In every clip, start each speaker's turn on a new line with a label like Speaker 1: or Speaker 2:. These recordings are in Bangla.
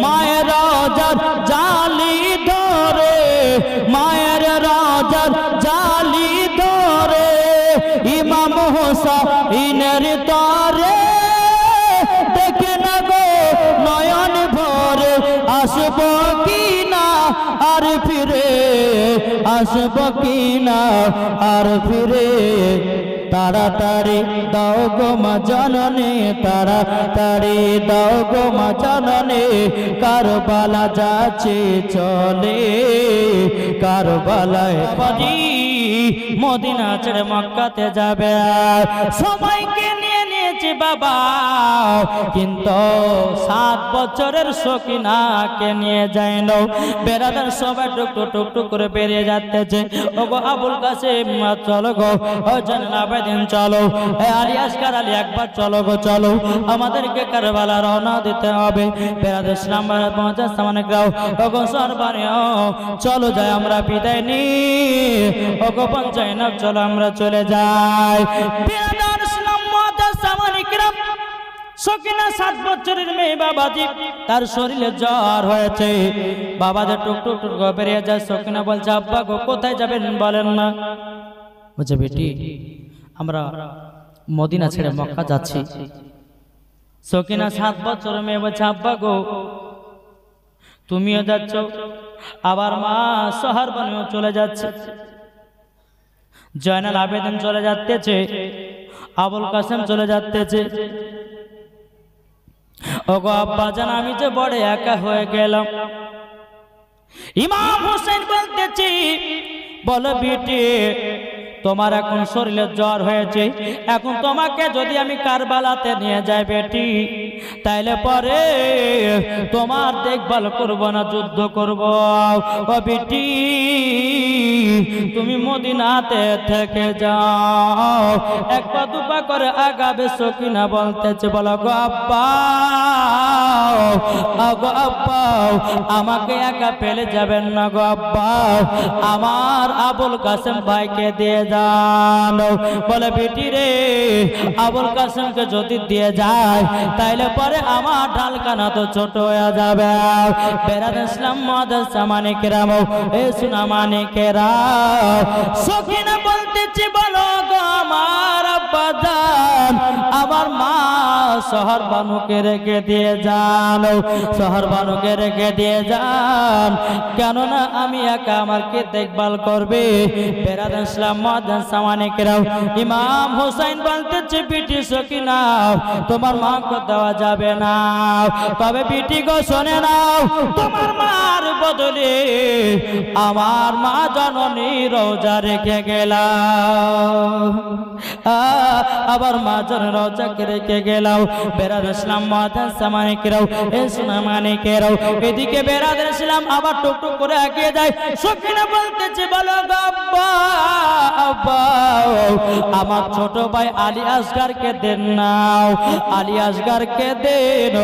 Speaker 1: মায়ের রওজার জালি ধরে, মায়ের রওজার জালি ধরে ইমাম হোসেনের তরে দেখে না গো নয়ন ভরে, আসব কিনা আর ফিরে, আসব কিনা আর ফিরে, তাড়াতাড়ি দাও গো মা জননী, তাড়াতাড়ি দাও গো মা জননী, কারবালা যাচ্ছে চলে, কারবালায় বাড়ি মদিনা ছেড়ে মক্কাতে যাবে। সবাইকে নিয়ে নিয়েছি বাবা, কিন্তু 7 বছরের সকিনাকে নিয়ে যায় না। বেরাদার সবাই টুকটুক টুকটুক করে বেরিয়ে যাচ্ছে। ও গো আবুল কাসেম চলো গো, ও জানাবেদিন চলো, আলী আসগার আলী একবার চলো গো চলো, আমাদেরকে কারবালা রওনা দিতে হবে। বেরাদার ইসলাম পৌঁছার সামনে গাও, ও গো সরবারে চলো যাই আমরা বিদায় নি, ও গো পঞ্চায়েত চলো আমরা চলে যাই। বেরাদার ইসলাম পৌঁছার সামনে গ্রাম সকিনা 7 বছরের মেয়ে বাবাজি, তার শরীরে জ্বর হয়েছে। বাবাদের টুকটুক টুক বেরিয়ে যায়। সকিনা বলছে আব্বা গো কোথায় যাবেন বলেন না। বলছে বেটি আমরা মদিনা ছেড়ে মক্কা যাচ্ছি। সকিনা 7 বছরের মেয়ে বলছে আব্বা গো তুমিও যাচ্ছ, আবার মা শহর বানিয়েও চলে যাচ্ছে, জয়নাল আবেদিন চলে যাচ্ছে, আবুল কাসেম চলে যাচ্ছে। ওগো আব্বা জান আমি যে বড় একা হয়ে গেলাম। ইমাম হোসেন বলতেছি বলো বেটি তোমার এখন শরীরে জ্বর হয়েছে, এখন তোমাকে যদি আমি কারবালাতে নিয়ে যাই বেটি, তাইলে পরে তোমার দেখভাল করব না, যুদ্ধ করব। ও বেটি তুমি মদিনাতে থেকে যাও, এক পা দুপা করে আগাবে। সকিনা বলতেছে বলো গো আব্বা, গো আব্বা আমাকে একা ফেলে যাবেন না গো আব্বা, আমার আবুল কাসেম ভাইকে দিয়ে যান। বলে বেটি রে আবুল কাসেমকে যদি দিয়ে যায় তাইলে পরে আমার ঢালখানা তো ছোট হয়ে যাবে। বেরাদ ইসলাম মাদ্রাসা মানিকেরাম এ সোনা মানিকেরাম, সকিনা বলতেছি বলো গো আমার আব্বা জান আমার মা শহর বানুকে রেখে দিয়ে যান, শহর বানুকে রেখে দিয়ে যান, কেননা আমি একা আমার কে দেখভাল করবে। বেরাদ ইসলাম মাদ্রাসা মানিকেরাম ইমাম হোসেন বলতেছে বিটি সকিনা তোমার মাকে দেওয়া যাবে না, তবে বিটি গো শোনে নাও তোমার মার বদলে আমার মা জননী রোজা রেখে গেলাম, আবার মা জননী রোজাকে রেখে গেলাম। বেরাদ ইসলাম মাদ্রাসা মানিকেরাম এ সোনা মানিকেরাম, এদিকে বেরাদ ইসলাম আবার টুকটুক করে এগিয়ে যায়। সকিনা বলতেছে বলো গো আব্বা, আব্বা আমার ছোট ভাই আলী আসগারকে দেন নাও, আলী আসগারকে দেন,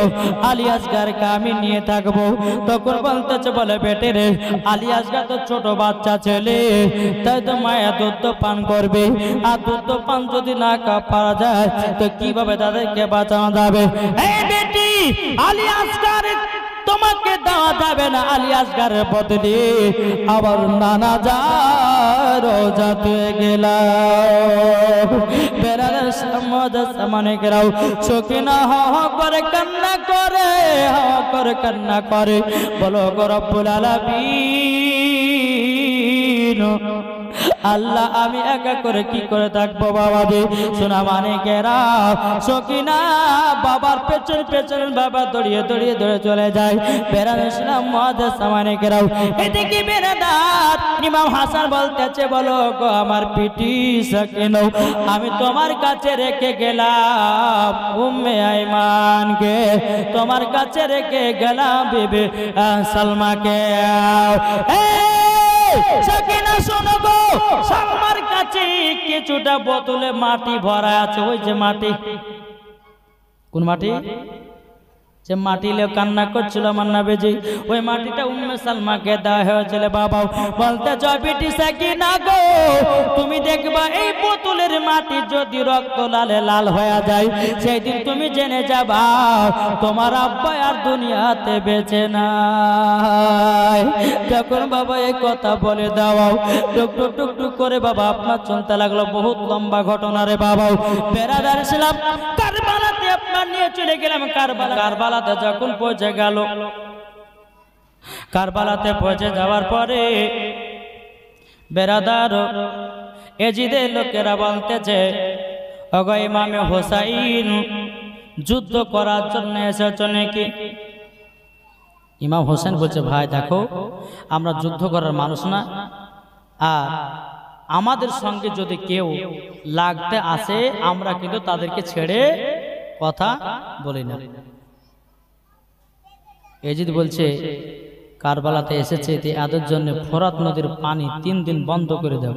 Speaker 1: আলী আসগারকে আমি নিয়ে থাকবো। তখন বলতেছে বলে বেটে রে আলী আসগার তো ছোট বাচ্চা ছেলে, তাই তো মায়া দুধ পান করবে, আর দুধ পান যদি না পারা যায় তো কিভাবে তাদেরকে বাঁচানো যাবে। এই বেটি আলী আসগার তোমাকে দেওয়া যাবে না, আলী আসগারের বদলে আবার নানা যা রোজাতে গেলাম। বেরাদ ইসলাম মাদ্রাসা মানিকেরাম সকিনা হ করে কান্না করে, হ করে কান্না করে, বলো গো রব্বুল আলামিন আল্লাহ আমি একা করে কি করে থাকবো বাবা রে। সোনা মানিকেরাম সকিনা বাবার পেছন পেছন বাবা দড়িয়ে দড়িয়ে দৌড়ে চলে যায়। বেরাদ ইসলাম মাদ্রাসা মানিকেরাম এদিকে বেরাদার ইমাম হাসান বলতেছে বলো গো আমার পিটি সকিনা আমি তোমার কাছে রেখে গেলাম, উম্মে আইমানকে তোমার কাছে রেখে গেলাম, বিবি সালমাকে। সকিনা শোনো গো সালমার কাছে কিছুটা বোতলে মাটি ভরা আছে, ওই যে মাটি, কোন মাটি যে মাটি নিয়ে কান্না করছিল আমার নবীজি, ওই মাটিটা উম্মে সালমাকে দেওয়া হয়েছিল। বাবা বলতে জয় বিটি সাকিনা গো, তুমি দেখবা এই বোতলের মাটি যদি রক্ত লালে লাল হয়ে যায়, সেই দিন তুমি জেনে যাবা তোমার আব্বা আর দুনিয়াতে বেঁচে নাই। যখন বাবা এই কথা বলে দাও, টুক টুক টুক টুক করে বাবা আপনার চলতে লাগলো। বহুত লম্বা ঘটনা রে বাবা। বেরাদার ছিলাম কারবালাতে, আপনার নিয়ে চলে গেলাম কারবালাতে যখন পৌঁছে গেল, কারবালাতে পৌঁছে যাওয়ার পরে বেরাদার এজিদের লোকেরা বলতেছে, ওগো ইমামে হোসাইন যুদ্ধ করার জন্য এসেছো নাকি? ইমাম হোসেন বলছে, ভাই দেখো আমরা যুদ্ধ করার মানুষ না, আর আমাদের সঙ্গে যদি কেউ লাগতে আসে আমরা কিন্তু তাদেরকে ছেড়ে কথা বলি না। এজিদ বলছে, কারবালাতে এসেছে এদের জন্য ফোরাত নদীর পানি 3 দিন বন্ধ করে দাও,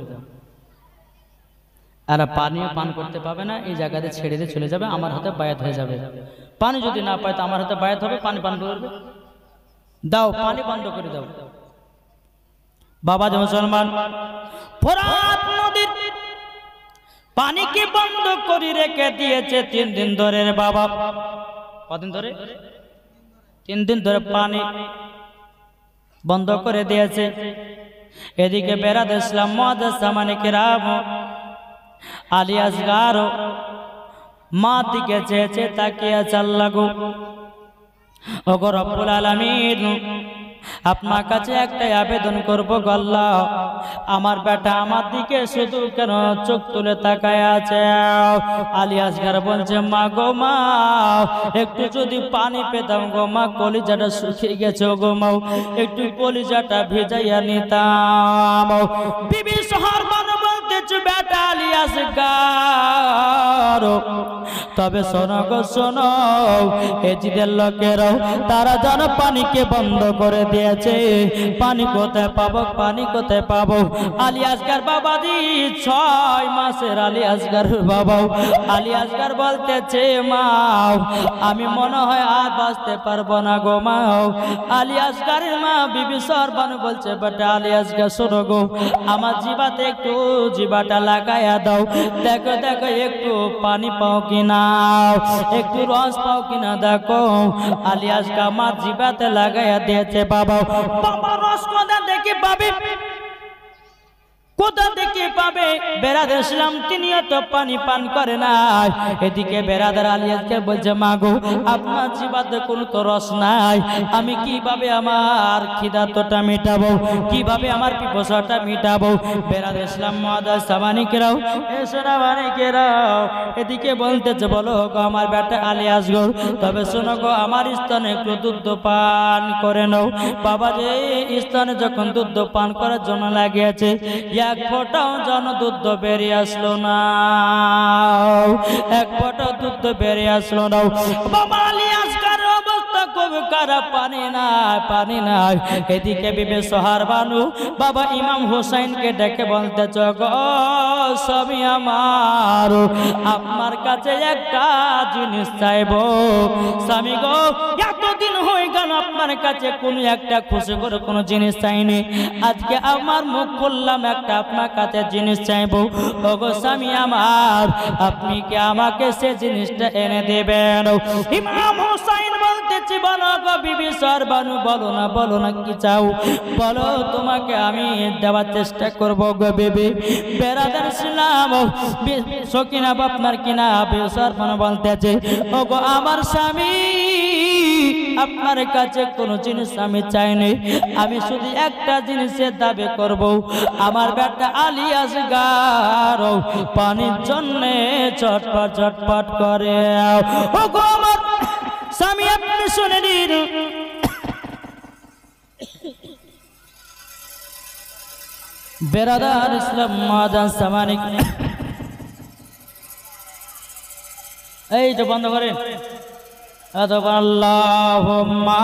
Speaker 1: এরা পানিও পান করতে পাবে না, এই জায়গাতে ছেড়ে দিয়ে চলে যাবে, আমার হাতে বায়াত হয়ে যাবে। পানি যদি না পায় তো আমার হাতে বায়াত হবে, পানি পান করবে, দাও পানি বন্ধ করে দাও। বাবা যে মুসলমান, ফোরাত নদীর পানিকে বন্ধ করে রেখে দিয়েছে 3 দিন ধরে রে বাবা। কদিন ধরে? 3 দিন ধরে পানি বন্ধ করে দিয়েছে। এদিকে বেরাদ ইসলাম মুআজ্জাজ সামানে কিরাম আলী আসগার মা দিকে চেয়েছে তাকিয়ে আল্লাহ গো, ওগো রব্বুল আলামিন আপনার কাছে একটাই আবেদন করব গো আল্লাহ, আমার বেটা আমার দিকে শুধু কেন চোখ তুলে তাকায় আছে? আলী আসগার বলছে, মা গো মা একটু যদি পানি পেতাম গো মা, কলিজাটা শুকিয়ে গেছে গো মা, একটু কলিজাটা ভিজাইয়া নিতাম। বিবি সোহরবানু বলতেছে, বেটা আলী আসগার তবে শোনো গো শোনো, এজিদের লোকেরাও তারা যেন পানিকে বন্ধ করে দিয়েছে, পানি কোথায় পাবো, পানি কোথায় পাবো? আলী আসগার বাবাজি 6 মাসের আলী আসগার বাবা, আলী আসগার বলতেছে, মা আমি মনে হয় আর বাঁচতে পারবো না গো মা। আলী আসগারের মা বিবি সোহরবানু বলছে, বেটা আলী আসগার শোনো গো, আমার জিবাতে একটু জিবাটা লাগাইয়া দাও, দেখো দেখো একটু পানি পাও কিনা, একটু রস পাও কিনা দেখো। আলী আসগার আমার জিবাতে লাগাইয়া দিয়েছে। বাবা বাবা রস কোথা থেকে পাবে, কোথা থেকে পাবে? বেরাদার ইসলাম তিনিও তো পানি পান করে না। এদিকে বেরাদার আলী আসগার বলছে, মা গো আপনার জিবাতে কোনো তো রস নাই, আমি কিভাবে আমার খিদাতটা মেটাবো, কিভাবে আমার পিপাসাটা মেটাবো? বেরাদার ইসলাম মুআজ্জাজ সামানিকেরাও এসরা মানিকেরাও এদিকে বলতেছে, বলো গো আমার বেটা আলী আসগর, তবে শোনো গো আমার স্তনে একটু দুধ পান করে নাও। বাবা যে স্তনে যখন দুধ পান করার জন্য লাগিয়েছে, এক ফোঁটাও যেন দুধ বেরিয়ে আসলো না, এক ফোঁটাও দুধ বেরিয়ে আসলো না। বাবা আলী আসগার অবস্থা খুব খারাপ, পানি নাই পানি নাই। এদিকে বিবি সোহরবানু বাবা ইমাম হোসাইনকে ডেকে বলতেছ, গো স্বামী আমার, আপনার কাছে একটা জিনিস চাইবো। স্বামী গো এতদিন হয়ে গেল আপনার কাছে কোনো একটা খুশি করে কোনো জিনিস চাইনি, আজকে আমার মুখ খুললাম একটা আপনার কাছে জিনিস চাইবো। ওগো স্বামী আমার, আপনি কি আমাকে সে জিনিসটা এনে দেবেন? ইমাম হোসাইন বলতেছি, বলো গো বিবি সোহরবানু, বলো না কি চাও, বলো তোমাকে আমি দেওয়ার চেষ্টা করবো গো বিবি। বেরাদার ইসলাম সকিনা আপনার কিনা বিবি সোহরবানু বলতেছে, ওগো আমার স্বামী, আপনার কাছে কোনো জিনিস আমি চাইনি, আমি শুধু একটা জিনিসের দাবি করব, আমার বেটা আলী আসগার পানির জন্য চটপট চটপট করে। ওগো আমার স্বামী আপনি শুনে নিন, বেরাদার ইসলাম মুআজ্জাজ সামানিক, এই তো বন্ধ করেন। আল্লাহুম্মা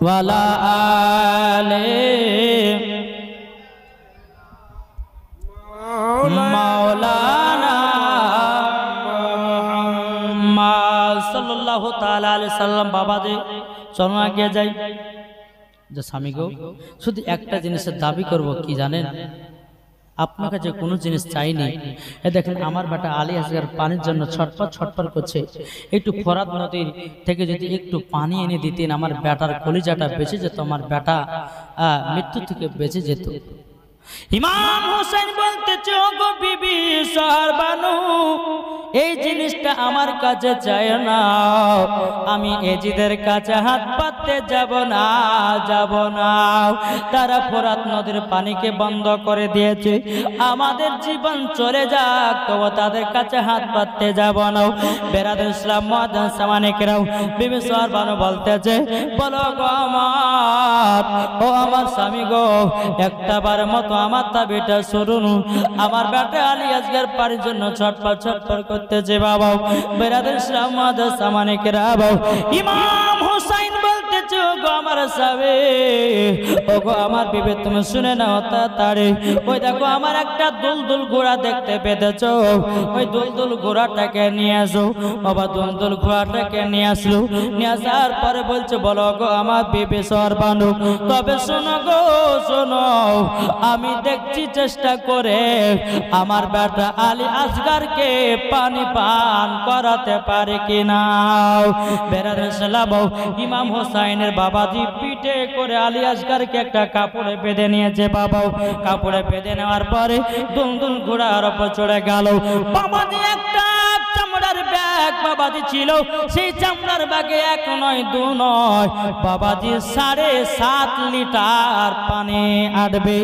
Speaker 1: ওয়ালা আলে মাওলানা মুহাম্মদ সাল্লাল্লাহু তাআলা আলাইহি সাল্লাম। বাবা যে চলো আগে যাই। যে স্বামী গো, শুধু একটা জিনিসের দাবি করব, কি জানেন? আপনার কাছে কোনো জিনিস চাইনি। এ দেখেন আমার বেটা আলী আসগার পানির জন্য ছটফট করছে। একটু ফরাত নদীর থেকে যদি একটু পানি এনে দিতেন, আমার বেটার কলিজাটা বেঁচে যেত, আমার বেটা মৃত্যু থেকে বেঁচে যেত। ইমাম হোসেন বলতেছে, ওগো বিবি সারবানু, এই জিনিসটা আমার কাছে চাই না। আমি এজিদের কাছে হাত পাততে যাব না। তারা ফোরাত নদীর পানিকে বন্ধ করে দিয়েছে। আমাদের জীবন চলে যাক, তবু তাদের কাছে হাত পাততে যাব না। বেরাদুল ইসলাম মুআজ্জাম সামানিকরাও বিবি সারবানু বলতেছে, বলো গো ও আমার স্বামী গো, একটা বার মতো আমার দাবিটা শুনুন। আমার বেটা আলী আসগার পানির জন্য ছটফট করতেছে বাবা। বেরাদুল ইসলাম মুআজ্জাম সামানিকরাও ইমাম হুসাইন বলতেছে, ওগো আমার স্বামী, ওগো আমার বিবি, তুমি শুনে নাও তাড়াতাড়ি। ওই দেখো আমার একটা দুলদুল ঘোড়া দেখতে পেতেছ, ওই দুলদুল ঘোড়াটাকে নিয়ে আসো। বাবা দুলদুল ঘোড়াটাকে নিয়ে আসলো। নিয়ে আসার পরে বলছে, বলো গো আমার বিবি সারবানু, তবে শোনো গো শোনো, আমি দেখছি চেষ্টা করে আমার বেটা আলী আসগারকে পানি পান করাতে পারে কিনা। বেরাদুল ইসলাম ইমাম হোসাইনের বাবাজি পিঠে করে আলী আসগারকে একটা কাপড়ে বেঁধে নিয়েছে বাবা। কাপড়ে বেঁধে নেওয়ার পরে দুলদুল ঘোড়ার উপর চড়ে গেল। বাবাজি একটা চামড়ার ব্যাগ বাবাজি ছিল, সেই চামড়ার ব্যাগে এক নয় দু নয় বাবাজি 7.5 লিটার পানি আটবে।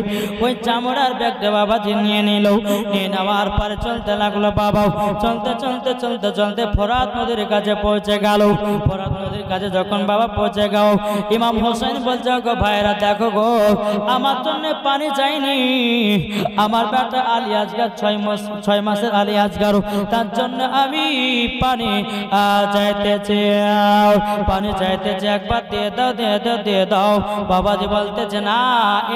Speaker 1: ওই চামড়ার ব্যাগটা বাবাজি নিয়ে নিল। নিয়ে নেওয়ার পরে চলতে লাগলো বাবা। চলতে ফোরাত নদীর কাছে পৌঁছে গেল। ফোরাত নদীর কাছে যখন বাবা পৌঁছে গেল, ইমাম হোসেন বলছে, গো ভাইরা দেখো গো, আমার জন্য পানি চাইনি। আমার বেটা আলী আসগার 6 মাসের আলী আসগার, তার জন্য আমি পানি চাইতেছি, একবার দিয়ে দাও। বাবাজি বলতেছে, না,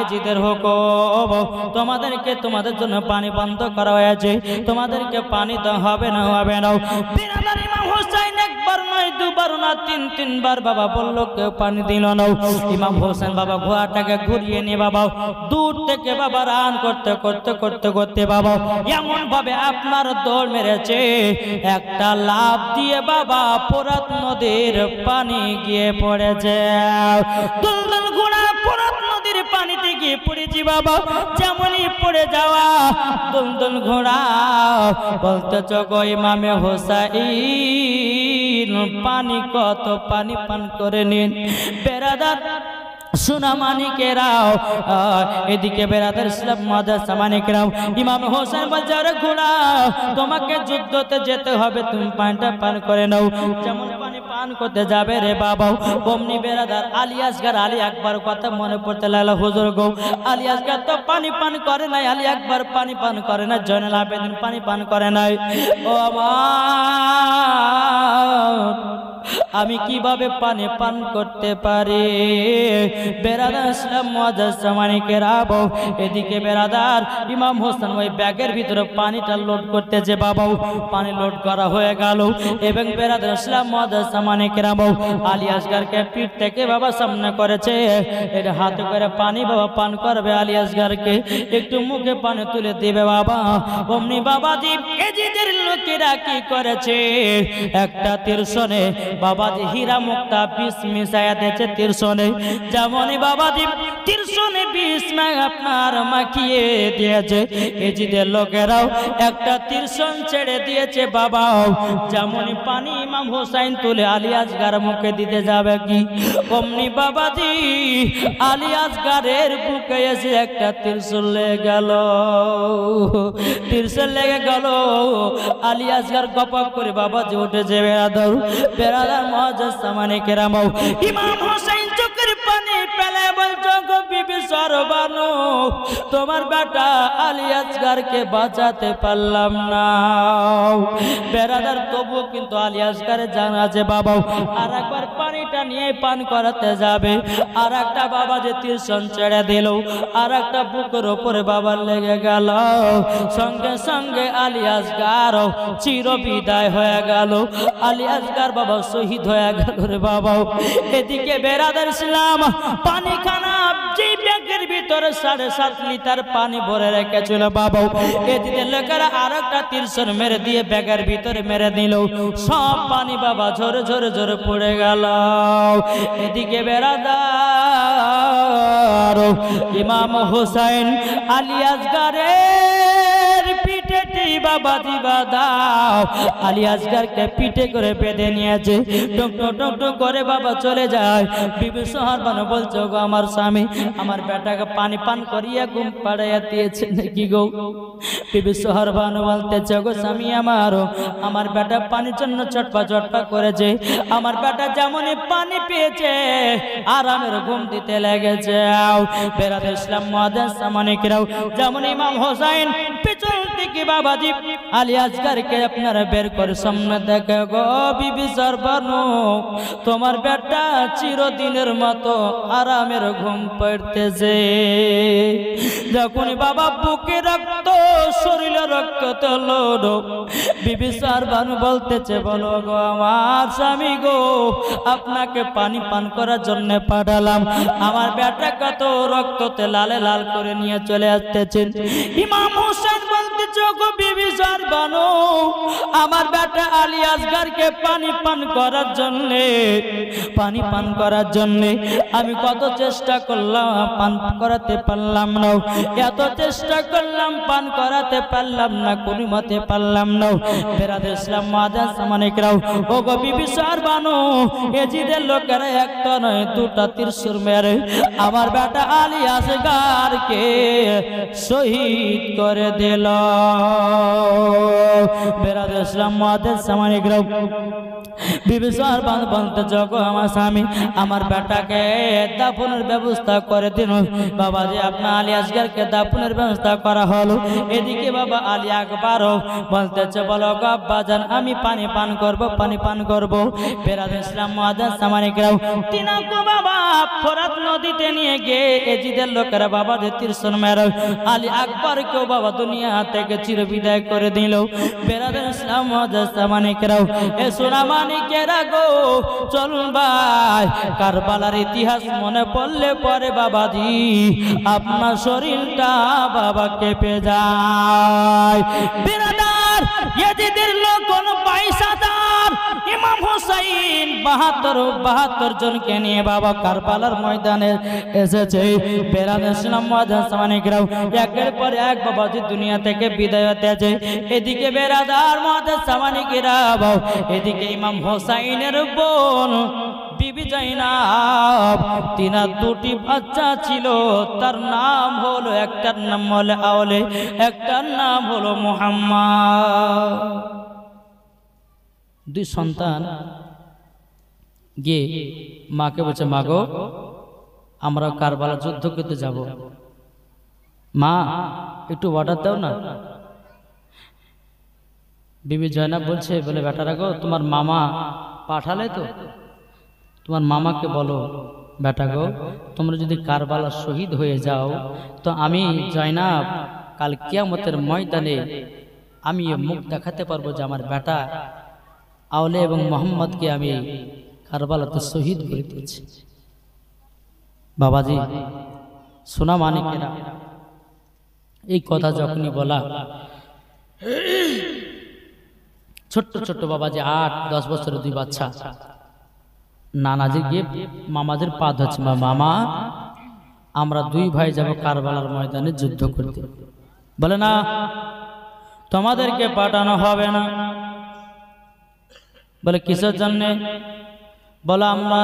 Speaker 1: এজিদের হুকুম, তোমাদের জন্য পানি বন্ধ করা হয়েছে, তোমাদেরকে পানি তো হবে না। বিরাদার ইমাম হোসেন একবার নয় দুবার না 3বার বাবা বলল, কেউ পানি দিল না। ইমাম হোসেন বাবা ঘোড়াটাকে ঘুরিয়ে নিয়ে বাবা দূর থেকে বাবা রান করতে বাবা এমন ভাবে আপনার দৌড় মেরেছে, একটা লাফ দিয়ে বাবা ফোরাত নদীর পানি গিয়ে পড়েছে। দুলদুল ঘোড়া ফোরাত নদীর পানিতে গিয়ে পড়েছি বাবা। যেমনই পড়ে যাওয়া দুলদুল ঘোড়া বলতেছ, গো ইমামে হোসাইন, পানি কত পানি পান করে নিন। বেরাদার সোনা মানিকেরাও এদিকে বেরাদার ইসলাম মুআজ্জাম সামানিকরাও ইমাম হোসেন বলছে, আরে ঘোড়া, তোমাকে যুদ্ধতে যেতে হবে, তুমি পানিটা পান করে নাও। যেমন পানি পান করতে যাবে রে বাবা, অমনি বেরাদার আলী আসগার আলী আকবর কথা মনে পড়তে লাগলো। হুজুর গো, আলী আসগার তো পানি পান করে নাই, আলী আকবর পানি পান করে না, জয়নুল আবেদিন পানি পান করে নাই। ও আমার, আমি কিভাবে পানি পান করতে পারি? বেরাদার ইসলাম মুআজ্জাম সামানিকরাও এদিকে বেরাদার ইমাম হোসেন ওই ব্যাগের ভিতরে পানিটা লোড করতেছে বাবা। পানি লোড করা হয়ে গেল এবং বেরাদার ইসলাম মুআজ্জাম সামানিকরাও আলী আসগারকে পিঠ থেকে বাবা সামনে করেছে। এর হাতে করে পানি বাবা পান করবে আলী আসগারকে, একটু মুখে পানি তুলে দিবে বাবা। অমনি বাবাজি এজিদের লোকেরা কি করেছে, একটা তীর্ষণে বাবাজি হীরা মুক্তা বিষ মিশায়া দিয়েছে তীর্ষণে। যেমনই বাবাজি তীর্ষণে বিষ আপনার মাখিয়ে দিয়েছে, এজিদের লোকেরাও একটা তীর্ষণ ছেড়ে দিয়েছে বাবা। যেমনই পানি ইমাম হোসাইন তুলে আলী আসগার মুখে দিতে যাবে কি, অমনি বাবাজি আলী আসগারের বুকে এসে একটা তীর্ষণ লেগে গেল। আলী আসগার গপক করে বাবাজি উঠেছে। বেরাদার মুআজ্জাম সামানিকরাও ইমাম হোসেন চোখের পানি ফেলে বলছো, গো বিবি সরবানো তোমার বেটা আলী আসগারকে বাঁচাতে পারলাম না। বেরাদার তবু কিন্তু আলী আসগারের জানা যে বাবা আর একবার পানিটা নিয়ে পান করাতে যাবে, আর একটা বাবা যে তীর্ষণ ছেড়ে দিল, আর একটা বুকের ওপরে বাবার লেগে গেল, সঙ্গে সঙ্গে আলী আসগার চির বিদায় হয়ে গেল। আলী আসগার বাবা শহীদ হয়ে গেল রে বাবা। এদিকে বেরাদার ইসলাম পানি খানা যে ব্যাগের ভিতরে 7.5 লিটার পানি ভরে রেখেছিল বাবা, এদিকে লোকেরা আর একটা তীর্ষণ মেরে দিয়ে ব্যাগের ভিতরে মেরে দিল, সব পানি বাবা ঝরে ঝরে ঝরে পড়ে গেল। এদিকে বেরাদার ইমাম হোসেন আলী আসগারের পিঠে বাবা দিবা দাও, আলী আসগারকে পিঠে করে বেঁধে নিয়েছে, টুক টুক টুক করে বাবা চলে যায়। বিবি সোহারবানু বলছে গো আমার স্বামী আমার বেটাকে পানি পান করিয়া ঘুম পাড়াইয়া দিয়েছে নাকি গো? বিবি সোহারবানু বলতেছে গো স্বামী আমার বেটা পানির জন্য চটপা চটপা করেছে, আমার বেটা যেমনই পানি পেয়েছে আরামের ঘুম দিতে লেগেছে। বেরাদ ইসলাম মুআজ্জিন সামানিকরাও যেমন ইমাম হোসেন পিছন থেকে বাবাজি আলী আসগারকে আপনারা বের করে সামনে দেখে গো বিবি সরবানু তোমার বেটা চিরদিনের মতো আরামের ঘুম পড়তেছে। যখনই বাবা বুকে রক্ত শরীরে রক্ত তোলো, বিবি সরবানু বলতেছে বলো গো আমার স্বামী গো আপনাকে পানি পান করার জন্য পাঠালাম, আমার বেটা কত রক্ততে লালে লাল করে নিয়ে চলে আসতেছেন। ইমাম হোসেন বলতেছে গো বিবি সরবানু আমার বেটা আলী আসগারকে পানি পান করার জন্য আমি কত চেষ্টা করলাম পান করাতে পারলাম না, এত চেষ্টা করলাম পান করাতে পারলাম না, কোনো মতে পারলাম না। বেরাদ ইসলাম মুআজ্জিন সামানিকরাও ও গো বিবি সরবানু এজিদের লোকেরা একটা নয় দুটা ত্রিশূল মেরে আমার বেটা আলী আসগারকে শহীদ করে দিল। বেরাদ ইসলাম মুআজ্জিন সামানিকরাও বিবি সরবানু বলতে জগো আমার স্বামী আমার বেটাকে দাফনের ব্যবস্থা করে দিন। বাবা যে আপনার আলী আসগারকে দাফনের ব্যবস্থা করা হলো। এদিকে বাবা আলী আকবরও বলতেছে বলো গো আব্বাজান আমি পানি পান করব। বেরাদ ইসলাম মুআজ্জিন সামানিকরাও তিনাকে বাবা ফোরাত নদীতে নিয়ে গিয়ে এজিদের লোকেরা বাবা যে তীর্ষণ মেরে আলী আকবরকেও বাবা দুনিয়া থেকে চির বিদায় করে দিল। বেরাদ ইসলাম মুআজ্জিন সামানিকরাও এ সোনা মানিকেরা গো চলুন ভাই কারবালার ইতিহাস মনে পড়লে পরে বাবাজি আপনার শরীরটা বাবা কেঁপে যায়। বিরাদার ইয়াজিদের লোক কোন 22,000 ইমাম হোসেন 72 জনকে নিয়ে বাবা কারবালার ময়দানে এসেছে। বেরাদ ইসলাম মুআজ্জিন সামানিকরাও একের পর এক বাবাজি দুনিয়া থেকে বিদায় হতেছে। এদিকে বেরাদার মুআজ্জিন সামানিকরাও এদিকে ইমাম হোসেনের বোন বিবি জাইনাব তিনার দুটি বাচ্চা ছিল, তার নাম হলো একটার নাম হলো আওলে একটার নাম হলো মুহাম্মদ। দুই সন্তান গিয়ে মাকে বলছে মা গো আমরা কারবালা যুদ্ধ করতে যাব, মা একটু অর্ডার দাও না। বিবি জয়নাব বলছে বলে বেটারা গো তোমার মামা পাঠালে তো তোমার মামাকে বলো বেটা গো তোমরা যদি কারবালা শহীদ হয়ে যাও তো আমি জয়নাব কাল কিয়ামতের ময়দানে আমি মুখ দেখাতে পারবো যে আমার বেটা আওলে এবং মোহাম্মদকে আমি কারবালাতে শহীদ করে দিয়েছি। বাবাজি সোনা মানিকেরা এই কথা যখনই বলা ছোট্ট ছোট্ট বাবাজি 8-10 বছরের দুই বাচ্চা নানাজি গিয়ে মামাদের পা ধরছে মামা আমরা দুই ভাই যাব কারবালার ময়দানে যুদ্ধ করতে। বলে না তোমাদেরকে পাঠানো হবে না। বলে কিসের জন্যে? বলে আমরা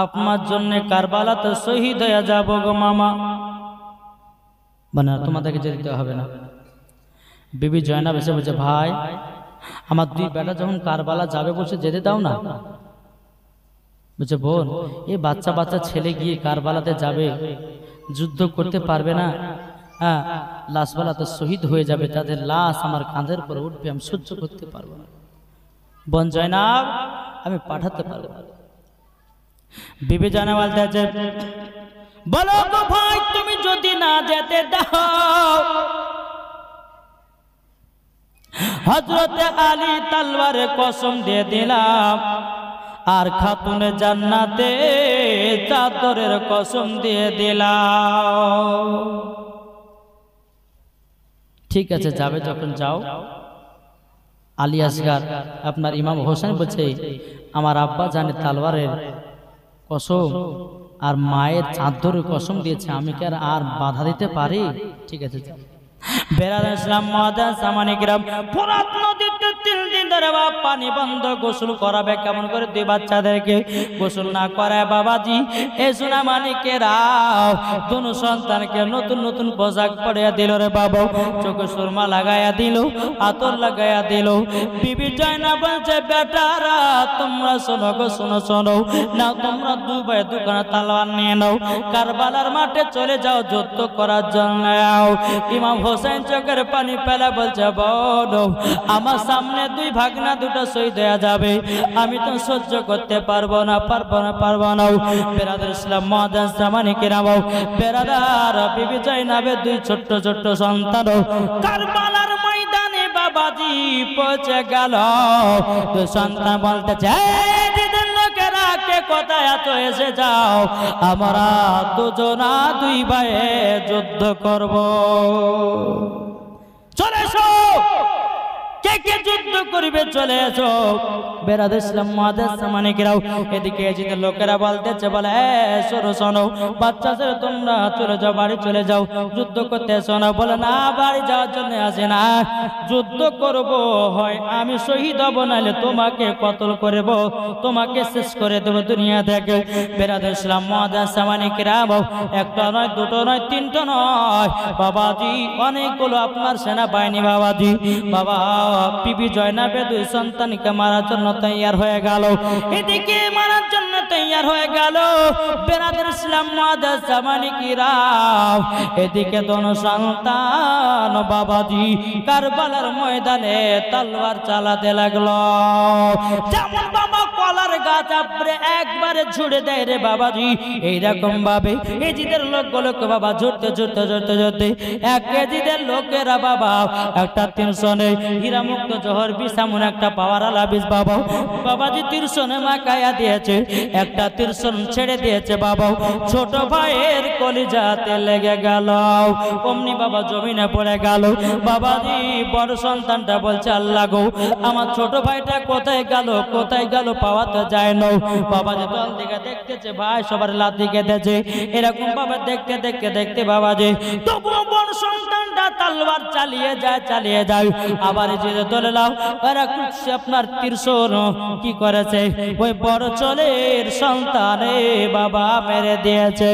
Speaker 1: আপনার জন্য কারবালাতে শহীদ হয়ে যাব গো মামা। বলে তোমাদেরকে যেতে হবে না। বিবি জয়নাব এসে বলছে ভাই আমার দুই বেটা যখন কারবালা যাবে বলছে যেতে দাও না। বলছে বোন এই বাচ্চা বাচ্চা ছেলে গিয়ে কারবালাতে যাবে যুদ্ধ করতে পারবে না, হ্যাঁ লাশওয়ালা তো শহীদ হয়ে যাবে, তাদের লাশ আমার কাঁধের উপর উঠবে, আমি সহ্য করতে পারবো না। বোন জয়নাব আমি পাঠাতে পারবো না। বিবি জয়নাব বলতেছে বলো তো ভাই তুমি যদি না যেতে দাও হযরতে আলী তলোয়ারে কসম দিয়ে দিলাম, আর খাতুনে জান্নাতে চাদরের কসম দিয়ে দিলাম। ঠিক আছে যাবে যখন যাও। আলী আসগার আপনার ইমাম হোসেন বলছে আমার আব্বা জানে তলোয়ারের কসম আর মায়ের চাদরের কসম দিয়েছে, আমি কি আর বাধা দিতে পারি? ঠিক আছে বেরাদার ইসলাম মাদাস সামানিকরাম ফোরাত নদীতে 3 দিন ধরে পানি বন্ধ, গোসল করাবে কেমন করে? 2 বাচ্চাদেরকে গোসল না করায় বাবাজি এই সোনা মানিকেরা দুনো সন্তানকে নতুন নতুন পোশাক পরিয়ে দিল রে বাবা, চোখে সুরমা লাগাইয়া দিল, আতর লাগাইয়া দিল। বিবি জয়নাব বলছে বেটারা তোমরা শোনো গো শোনো শোনো না, তোমরা 2 ভাই 2খানা তলোয়ার নিয়ে নাও, কারবালার মাঠে চলে যাও যুদ্ধ করার জন্য। ইমাম হোসেন চোখের পানি ফেলা বলছে বলো আমার সামনে 2 ভাগনা 2টা শহীদ হয়ে যাবে, আমি তো সহ্য করতে পারবো না পারবো না পারবো না। বেরাদার ইসলাম মুআজ্জাজ জামানি কিরাম বেরাদার বিবি জয়নাবের 2 ছোট্ট ছোট্ট সন্তান কারবালার ময়দানে বাবাজি পৌঁছে গেল। 2 সন্তান বলতেছে দিদের লোকেরা কে কোথায় আছো এসে যাও, আমরা দুজনা 2 ভাইয়ে যুদ্ধ করব, চলে এসো কে কে যুদ্ধ করবে চলে এসো। বেরাদার ইসলাম মুআজ্জাজ সামানিকরাও এদিকে এজিদের লোকেরা বলতেছে বলে শোনো শোনো বাচ্চা ছেলে তোমরা চলে যাও, বাড়ি চলে যাও, যুদ্ধ করতে এসো না। বলে না বাড়ি যাওয়ার জন্য আসে না, যুদ্ধ করব হয় আমি শহীদ হব নাহলে তোমাকে কতল করব, তোমাকে শেষ করে দেব দুনিয়া থেকে। বেরাদার ইসলাম মুআজ্জাজ সামানিকরাও একটা নয় 2টো নয় 3টো নয় বাবাজি অনেকগুলো আপনার সেনাবাহিনী বাবাজি বাবা বিবি জয়নাবে 2 সন্তানকে মারার জন্য তৈয়ার হয়ে গেল, এদিকে মারার জন্য তৈয়ার হয়ে গেল। বেরাদার ইসলাম মুআজ্জাজ সামানিকরাও এদিকে দোনো সন্তান বাবাজি কারবালার ময়দানে তলোয়ার চালাতে লাগলো, যেমন বাবা কলার গাছ আপরে একবারে ছুড়ে দেয় রে বাবাজি, এইরকম ভাবে এজিদের লোকগুলোকে বাবা ঝুড়তে ঝুড়তে ঝুড়তে ঝুড়তে এক এজিদের লোকেরা বাবা একটা 300 হীরামুক্ত জহর বিষ এমন একটা পাওয়ারালা বিষ বাবা বাবাজি 300 মাকায়া দিয়েছে, একটা 300 ছেড়ে দিয়েছে বাবা, ছোট ভাইয়ের কলিজাতে লেগে গেল, অমনি বাবা জমিনে পড়ে গেল। বাবাজি বড় সন্তানটা বলছে আল্লাহ গো আমার ছোট ভাইটা কোথায় গেল পাওয়া তো যায় না। বাবাজি দল দিকে দেখতেছে ভাই সবার লাথি কেটেছে, এরকম ভাবে দেখতে দেখতে দেখতে বাবাজি তবুও বড় সন্তানটা তলোয়ার চালিয়ে যায়। আবার যে দলে লাও এরা কুচ্ছে আপনার 300 কি করেছে ওই বড় চলের সন্তানে বাবা মেরে দিয়েছে।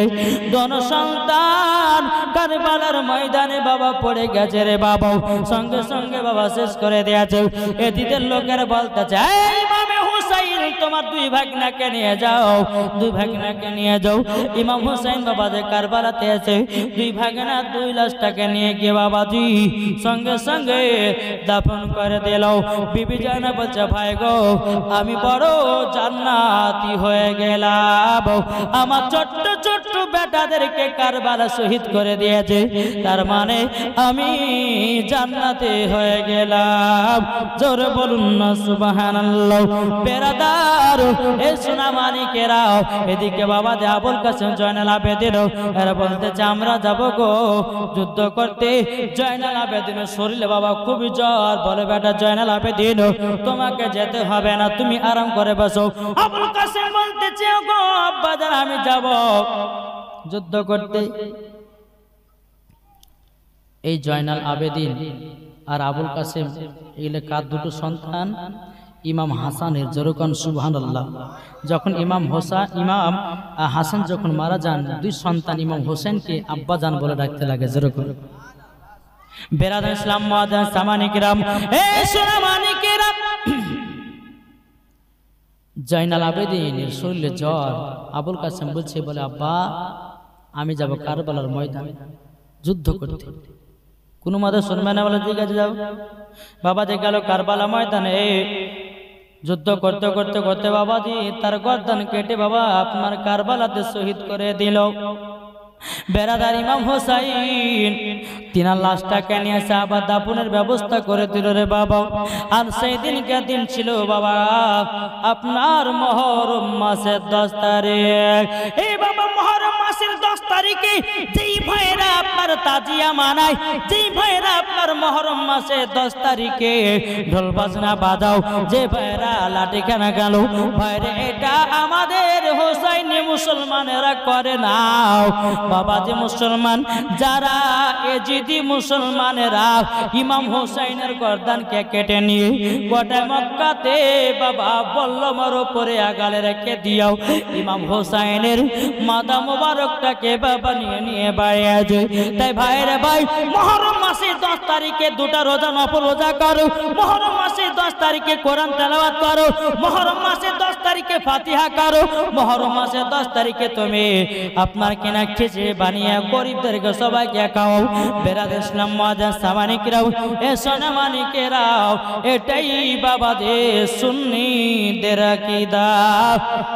Speaker 1: দোনো সন্তান কারবালার ময়দানে বাবা পড়ে গেছে রে বাবা, সঙ্গে সঙ্গে বাবা শেষ করে দিয়েছে। এদিদের লোকের বলতেছে এই বাবা হুসাইন তোমার 2 ভাগনাকে নিয়ে যাও, 2 ভাগনাকে নিয়ে যাও। ইমাম হুসাইন বাবা যে কারবালাতে আছে 2 ভাগনা 2 লাশটাকে নিয়ে গিয়ে বাবাজি সঙ্গে সঙ্গে দাফন করে দিল। বিবি জয়নাব বলছে ভাই গো আমি বড় জান্নাতি হয়ে গেলাম, আমার ছোট্ট ছোট্ট বেটাদেরকে কারবালা শহীদ করে দিয়েছে, তার মানে আমি জান্নাতে হয়ে গেলাম। জোরে বলুন না সুবহানাল্লাহ। বেরাদার এই সোনা মানিকেরাও এদিকে বাবা যে আবুল কাসেম জয়নাল আবেদিন এরা বলতেছে আমরা যাব গো যুদ্ধ করতে। জয়নাল আবেদিনের শরীরে বাবা খুবই জ্বর, বলে বেটা জয়নাল আবেদিন তোমাকে যেতে হবে না, তুমি আরাম করে বসো। আবুল কাসেম বলতেছে গো আব্বাজান আমি যাব যুদ্ধ করতে। এই জয়নাল আবেদিন আর আবুল কাসেম এগুলো কার 2টো সন্তান? ইমাম হাসানের, জোরকান সুবহানাল্লাহ। যখন ইমাম হাসান যখন মারা যান 2 সন্তান ইমাম হোসেনকে আব্বাজান বলে ডাকতে লাগে, জোরকান। বেরাদার ইসলাম মুআজ্জাজ সামানিকরাম এই সোনা মানিকেরাম জয়নাল আবেদিনের শরীরে জ্বর, আবুল কাসেম বলছে বলে আব্বা আমি যাব কারবালার ময়দানে যুদ্ধ করতে। কোনো মতে শুনবে না, বলে ঠিক আছে যাও। বাবাজি গেল কারবালা ময়দানে, যুদ্ধ করতে করতে করতে বাবাজি তার গর্দান কেটে বাবা আপনার কারবালাতে শহীদ করে দিল। বেরাদার ইমাম হোসাইন তিনার লাশটাকে নিয়ে এসে আবার দাফনের ব্যবস্থা করে দিল রে বাবা। আর সেই দিনকে দিন ছিল বাবা আপনার মুহররম মাসের 10 তারিখ। এই বাবা মুহররম মাসের 10 তারিখে যেই ভাইরা আপনার তাজিয়া মানায়, যেই ভাইরা আপনার মুহররম মাসের 10 তারিখে ঢোল বাজনা বাজাও, যে ভাইরা লাঠি খানা গেল ভাইরা, এটা আমাদের হোসাইনি মুসলমানেরা করে না বাবা। যে মুসলমান যারা এজিদি মুসলমানেরা ইমাম হোসাইনের গর্দানকে কেটে নিয়ে গোটা মক্কাতে বাবা বল্লমের উপরে আগালে রেখে দিও, ইমাম হোসাইনের মাথা মোবারকটাকে বাবা নিয়ে নিয়ে বাড়িয়ে যায়। তাই ভাইরে ভাই মুহররম মাসের 10 তারিখে দুটা রোজা নফল রোজা করো, মুহররম মাসের 10 তারিখে কোরআন তেলাওয়াত করো, মুহররম মাসের 10 তারিখে ফাতিহা করো, মুহররম মাসের 10 তারিখে তুমি আপনার কেনা খিচুড়ি বানিয়ে গরিবদেরকে সবাইকে খাও। বেরাদার ইসলাম মুআজ্জাজ সামানিকরাও, এ সোনা মানিকেরাও, এটাই বাবা যে সুন্নিদের আকীদা।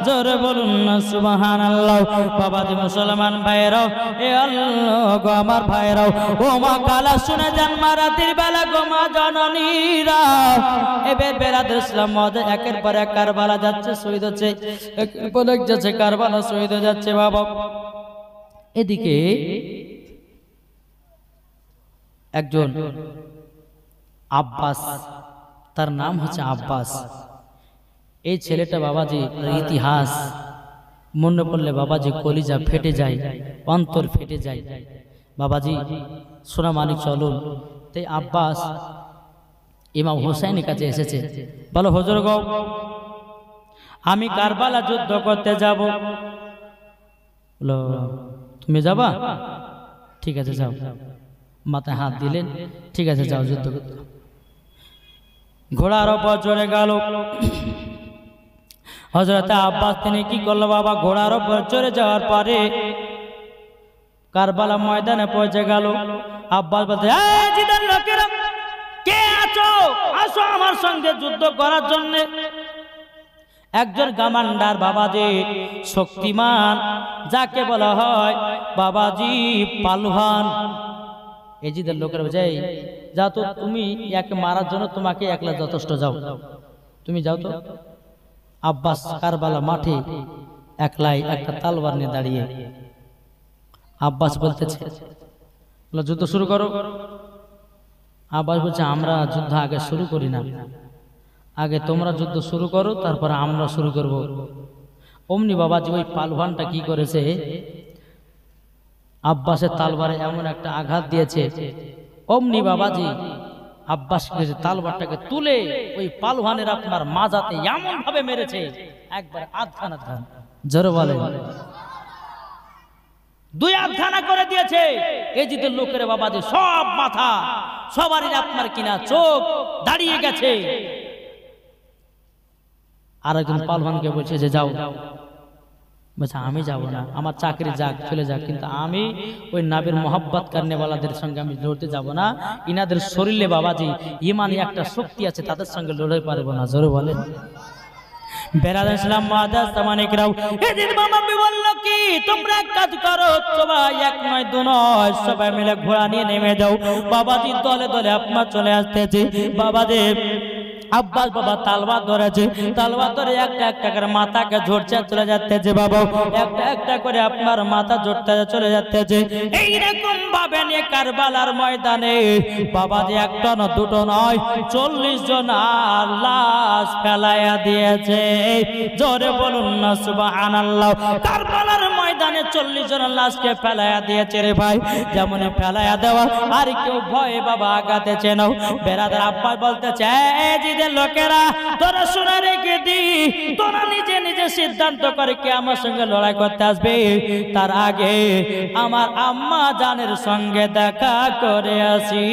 Speaker 1: জোরে বলুন না সুবহানাল্লাহ। বাবা যে মুসলমান ভাইরাও, এ আল্লাহ গো আমার ভাইরাও, ও মা কালা শুনে যান মা রাতের বেলা গো মা জননীরা। এবে বেরাদার ইসলাম মুআজ্জাজ একের পর এক কারবালা যাচ্ছে, শহীদ হচ্ছে, একের পর এক যাচ্ছে কারবালা, শহীদ হয়ে যাচ্ছে বাবা। এদিকে একজন আব্বাস, তার নাম হচ্ছে আব্বাস। এই ছেলেটা বাবাজি ইতিহাস মনে পড়লে বাবাজি কলিজা ফেটে যায়, অন্তর ফেটে যায়। বাবাজি সোনা মানিক চলুন। তাই আব্বাস ইমাম হোসাইনের কাছে এসেছে, বলো হুজুর গো আমি কারবালা যুদ্ধ করতে যাব। বলো তুমি যাবা? ঠিক আছে যাও। মাথায় হাত দিলেন, ঠিক আছে যাও যুদ্ধ করতে। ঘোড়ার উপর চড়ে গেল হযরত আব্বাস। তিনি কি করলো বাবা, ঘোড়ার উপর চড়ে যাওয়ার পরে কারবালা ময়দানে পৌঁছে গেল। আব্বাস বলতে, এই জিদের লোকেরা কে আছো, আসো আমার সঙ্গে যুদ্ধ করার জন্য। একজন কমান্ডার বাবাজি, শক্তিমান, যাকে বলা হয় বাবাজি পালওয়ান। এজিদের লোকেরা বোঝাই, যাও তো তুমি, একে মারার জন্য তোমাকে একলা যথেষ্ট, যাও তুমি যাও তো। আব্বাস কারবালা মাঠে একলাই একটা তলোয়ার নিয়ে দাঁড়িয়ে। আব্বাস বলতেছে, যুদ্ধ শুরু করো। আব্বাস বলছে, আমরা যুদ্ধ আগে শুরু করি না, আগে তোমরা যুদ্ধ শুরু করো, তারপর আমরা শুরু করব। অমনি বাবাজি ওই পালওয়ানটা কি করেছে, আব্বাসের তলোয়ারে এমন একটা আঘাত দিয়েছে, অমনি বাবাজি আব্বাস তলোয়ারটাকে তুলে ওই পালওয়ানের আপনার মাজাতে এমন ভাবে মেরেছে, একবার আধখানা ধান, জোরে বলে দুই আধখানা করে দিয়েছে। এই যে লোকের বাবাজি সব মাথা সবারই আপনার কিনা চোখ দাঁড়িয়ে গেছে। আর একজন পালওয়ানকে বলছে যে যাও। বলছে আমি যাব না, আমার চাকরি যাক চলে যাক, কিন্তু আমি ওই নবীর মোহাব্বত করনেওয়ালাদের সঙ্গে আমি লড়তে যাব না। ইনাদের শরীরে বাবাজি ইমানি একটা শক্তি আছে, তাদের সঙ্গে লড়তে পারবো না। জোরে বলেন। বেরাদার ইসলাম মুআজ্জাজ সামানিকরাও, এদিন বাবা বলল কি, তোমরা এক কাজ করো, সবাই এক নয় দু নয় সবাই মিলে ঘোড়া নিয়ে নেমে যাও। বাবাজি দলে দলে আপনার চলে আসতেছে। বাবাজি আব্বাস বাবা তলোয়ার ধরেছে, তলোয়ার ধরে একটা একটা করে মাথাকে ঝরছে চলে যাচ্ছে বাবা, একটা একটা করে আপনার মাথা ঝরতে চলে যাচ্ছে। এইরকম ভাবে নিয়ে কারবালার ময়দানে বাবাজি একটা না দুটো নয় 40 জন লাশ ফেলাইয়া দিয়েছে। জোরে বলুন না সুবহানাল্লাহ। কারবালার ময়দানে 40 জন লাশকে ফেলাইয়া দিয়েছে রে ভাই। যেমন ফেলাইয়া দেওয়া, আর কেউ ভয়ে বাবা আগাতেছে না। বেরাদার আব্বাস বলতেছে, লোকেরা তোরা শোনা রেখে দি, তোরা নিজে নিজে সিদ্ধান্ত করে কে আমার সঙ্গে লড়াই করতে আসবে, তার আগে আমার আম্মা জানের সঙ্গে দেখা করে আসি।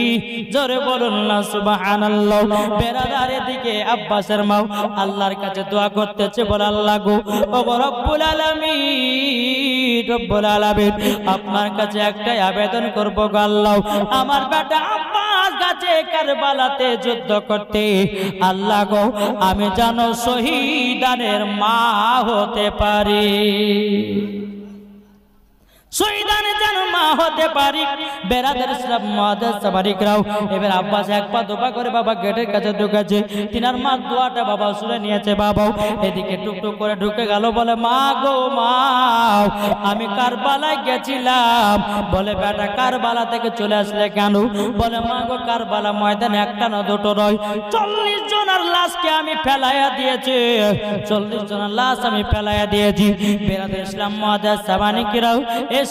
Speaker 1: জোরে বলুন না সুবহানাল্লাহ। বেরাদার এদিকে আব্বাসের মা আল্লাহর কাছে দোয়া করতেছে, বলে আল্লাহ গো, ও রব্বুল আলামিন, রব্বুল আলামিন আপনার কাছে একটাই আবেদন করব গো আল্লাহ, আমার বেটা আব্বাস গেছে কারবালাতে যুদ্ধ করতে, আল্লাহ গো আমি যেন শহীদানের মা হতে পারি, শহীদানের যেন মা হতে পারি। বেরাদার ইসলাম মুআদ্দাস সাবারিকরাও এবার আব্বাস এক পা দুপা করে বাবা গেটের কাছে ঢুকেছে, তিনার মা দোয়াটা বাবা শুনে নিয়েছে, বাবা এদিকে টুকটুক করে ঢুকে গেল, বলে মা গো মা আমি কারবালায় গেছিলাম। বলে বেটা কারবালা থেকে চলে আসলে কেন? বলে মা গো কারবালা ময়দানে একটা না দুটো নয় 40 জনের লাশকে আমি ফেলাইয়া দিয়েছি, 40 জনের লাশ আমি ফেলাইয়া দিয়েছি। বেরাদার ইসলাম মুআদ্দাস সাবারিকরাও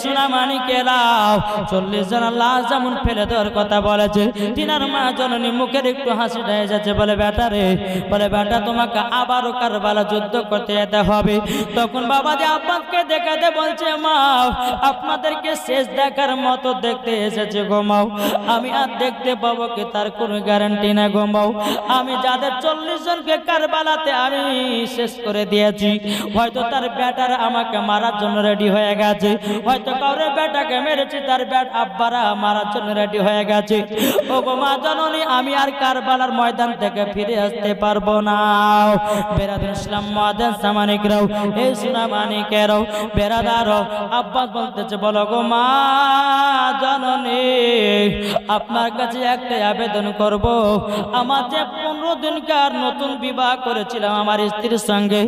Speaker 1: সোনা মানিকেরাও 40 জনের লাশ যেমন ফেলে দেওয়ার কথা বলেছে, তিনার মা জননী মুখের একটু হাসি ঢেকে যাচ্ছে, বলে বেটা রে, বলে বেটা তোমাকে আবারও কারবালা যুদ্ধ করতে যেতে হবে। তখন বাবা যে আব্বাসকে দেখাতে বলছে, মা আপনাদেরকে শেষ দেখার মতো দেখতে এসেছে গো মাও, আমি আর দেখতে পাবো কি তার কোনো গ্যারান্টি না গো মাও। আমি যাদের 40 জনকে কারবালাতে আমি শেষ করে দিয়েছি, হয়তো তার বেটারা আমাকে মারার জন্য রেডি হয়ে গেছে, হয়তো কাউরে বেটাকে মেরেছি তার বেট আব্বারা মারার জন্য রেডি হয়ে গেছে। ও গো মা জননী আমি আর কারবালার ময়দান থেকে ফিরে আসতে পারবো না। বেরাদার ইসলাম মুআদ্দাস সাবারিকরাও এই সোনা মানিকেরাও বেরাদারও আব্বাস বলতেছে, বলো গো মা জননী আপনার কাছে একটাই আবেদন করব, আমার যে 15 দিনকার নতুন বিবাহ করেছিলাম আমার স্ত্রীর সঙ্গে,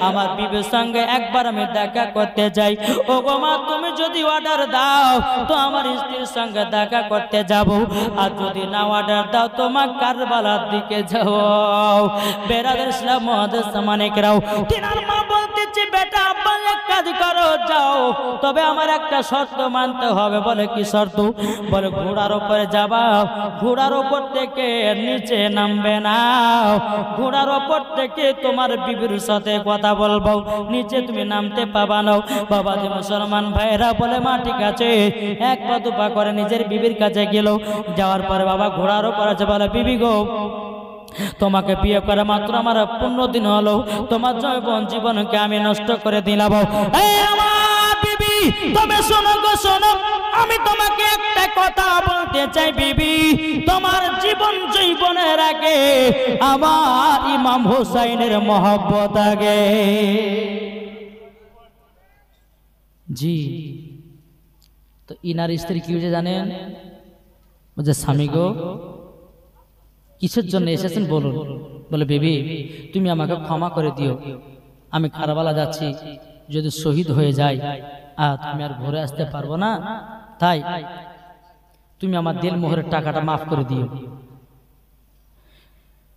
Speaker 1: আমার বিবির সঙ্গে একবার আমি দেখা করতে চাই। ও গো মা তুমি যদি অর্ডার দাও তো আমার স্ত্রীর সঙ্গে দেখা করতে যাব, আর যদি না অর্ডার দাও তোমার কারবালার দিকে যাও। বেরাদার ইসলাম মুআদ্দাস সাবারিকরাও তিনার মা বলতেছে, বেটা আব্বা এক কাজ করো যাও, তবে আমার একটা শর্ত মানতে হবে। বলে কি শর্ত? বলে ঘোড়ার উপরে যাবা, ঘোড়ার উপর থেকে নিচে নামবে না, ঘোড়ার উপর থেকে তোমার বিবির সাথে কথা বলবো, নিচে তুমি নামতে পাবা না। বাবা যে মুসলমান ভাইরা বলে মা ঠিক আছে, এক পা দুপা করে নিজের বিবির কাছে গেল, যাওয়ার পরে বাবা ঘোড়ার উপর আছে, বলে বিবি গো তোমাকে বিয়ে করে মাত্র আমার 15 দিন হলো, তোমার জীবনকে আমি নষ্ট করে দিলাম। আমার বিবি তুমি শোনো গো শোনো, আমি তোমাকে একটা কথা বলতে চাই বিবি, তোমার জীবনের আগে আমার ইমাম হুসাইনের মহব্বত আগে। জি তো ইনার স্ত্রী কি হয়েছে জানেন? বলছে স্বামী গো কিসের জন্য এসেছেন বলুন। বলে বেবি তুমি আমাকে ক্ষমা করে দিও, আমি কারবালা যাচ্ছি, যদি শহীদ হয়ে যাই আর তুমি আর ঘুরে আসতে পারবো না, তাই তুমি আমার দিল মোহরের টাকাটা মাফ করে দিও।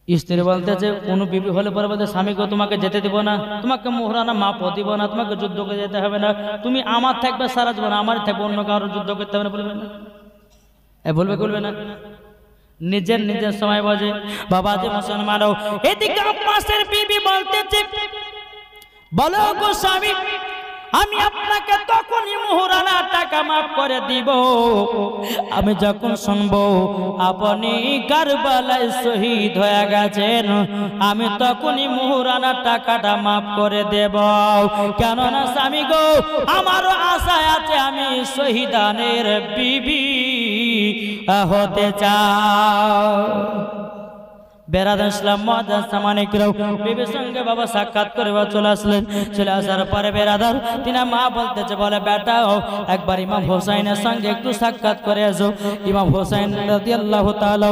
Speaker 1: স্ত্রী বলতেছে কোনো বিবি হলে পরে বলতে স্বামী গো তোমাকে যেতে দিব না, তোমাকে মোহরানা মাপও দিব না, তোমাকে যুদ্ধ করে যেতে হবে না, তুমি আমার থাকবে সারা জীবন, আমার থাকবে, অন্য কারো যুদ্ধ করতে হবে না, বলবে না? বলবে না? নিজের সময় বাজে বাবা যে মুসলমানও। এদিকে আব্বাসের বিবি বলতেছে, বলো গো স্বামী আমি আপনাকে তখনই মোহরানা টাকা মাফ করে দিব আমি যখন শুনবো আপনি কারবালায় শহীদ হয়ে গেছেন, আমি তখনই মোহরানা টাকাটা মাফ করে দেব। কেননা স্বামী গো আমারও আশা আছে আমি শহীদানের বিবি হতে চাই। বেরাদার ইসলাম মুআদ্দাস সাবারিকরাও বিবির সঙ্গে বাবা সাক্ষাৎ করে চলে আসলেন। চলে আসার পরে বেরাদার তিনা মা বলতেছে, বলে বেটাও একবার ইমাম হোসাইনের সঙ্গে একটু সাক্ষাৎ করে এসো। ইমাম হোসাইন রাদিয়াল্লাহু তাআলা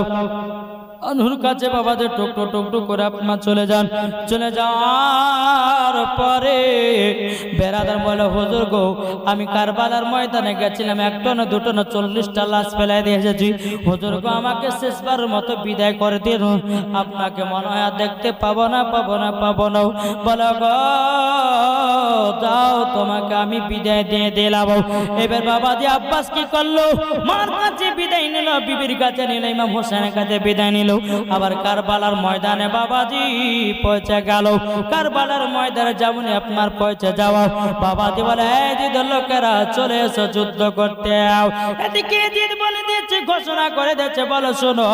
Speaker 1: আনহুর কাছে বাবা যে টুকটুক করে আপনার চলে যান। চলে যাওয়ার পরে বেরাদার বলে, হুজুর গো আমি কারবালার ময়দানে গেছিলাম, একটা না দুটো না 40টা লাশ ফেলাই দিয়ে এসেছি। হুজুর গো আমাকে শেষবার মতো বিদায় করে দিন, আপনাকে মনে হয় দেখতে পাবো না। বলো গো যাও তোমাকে আমি বিদায় দিয়ে দিলাম। এবার বাবা যে আব্বাস কি করলো, মার কাছে বিদায় নিল, বিবির কাছে নিল, ইমাম হোসেনের কাছে বিদায় নিল। আবার কারবালার ময়দানে বাবাজি পৌঁছে গেল। কারবালার ময়দানে যেমনই আপনার পৌঁছে যাওয়া, বাবাজি বলে এই জিদের লোকেরা চলে এসো যুদ্ধ করতে। এদিকে জিদ বলে দিয়েছে, ঘোষণা করে দিয়েছে, বলো শোনো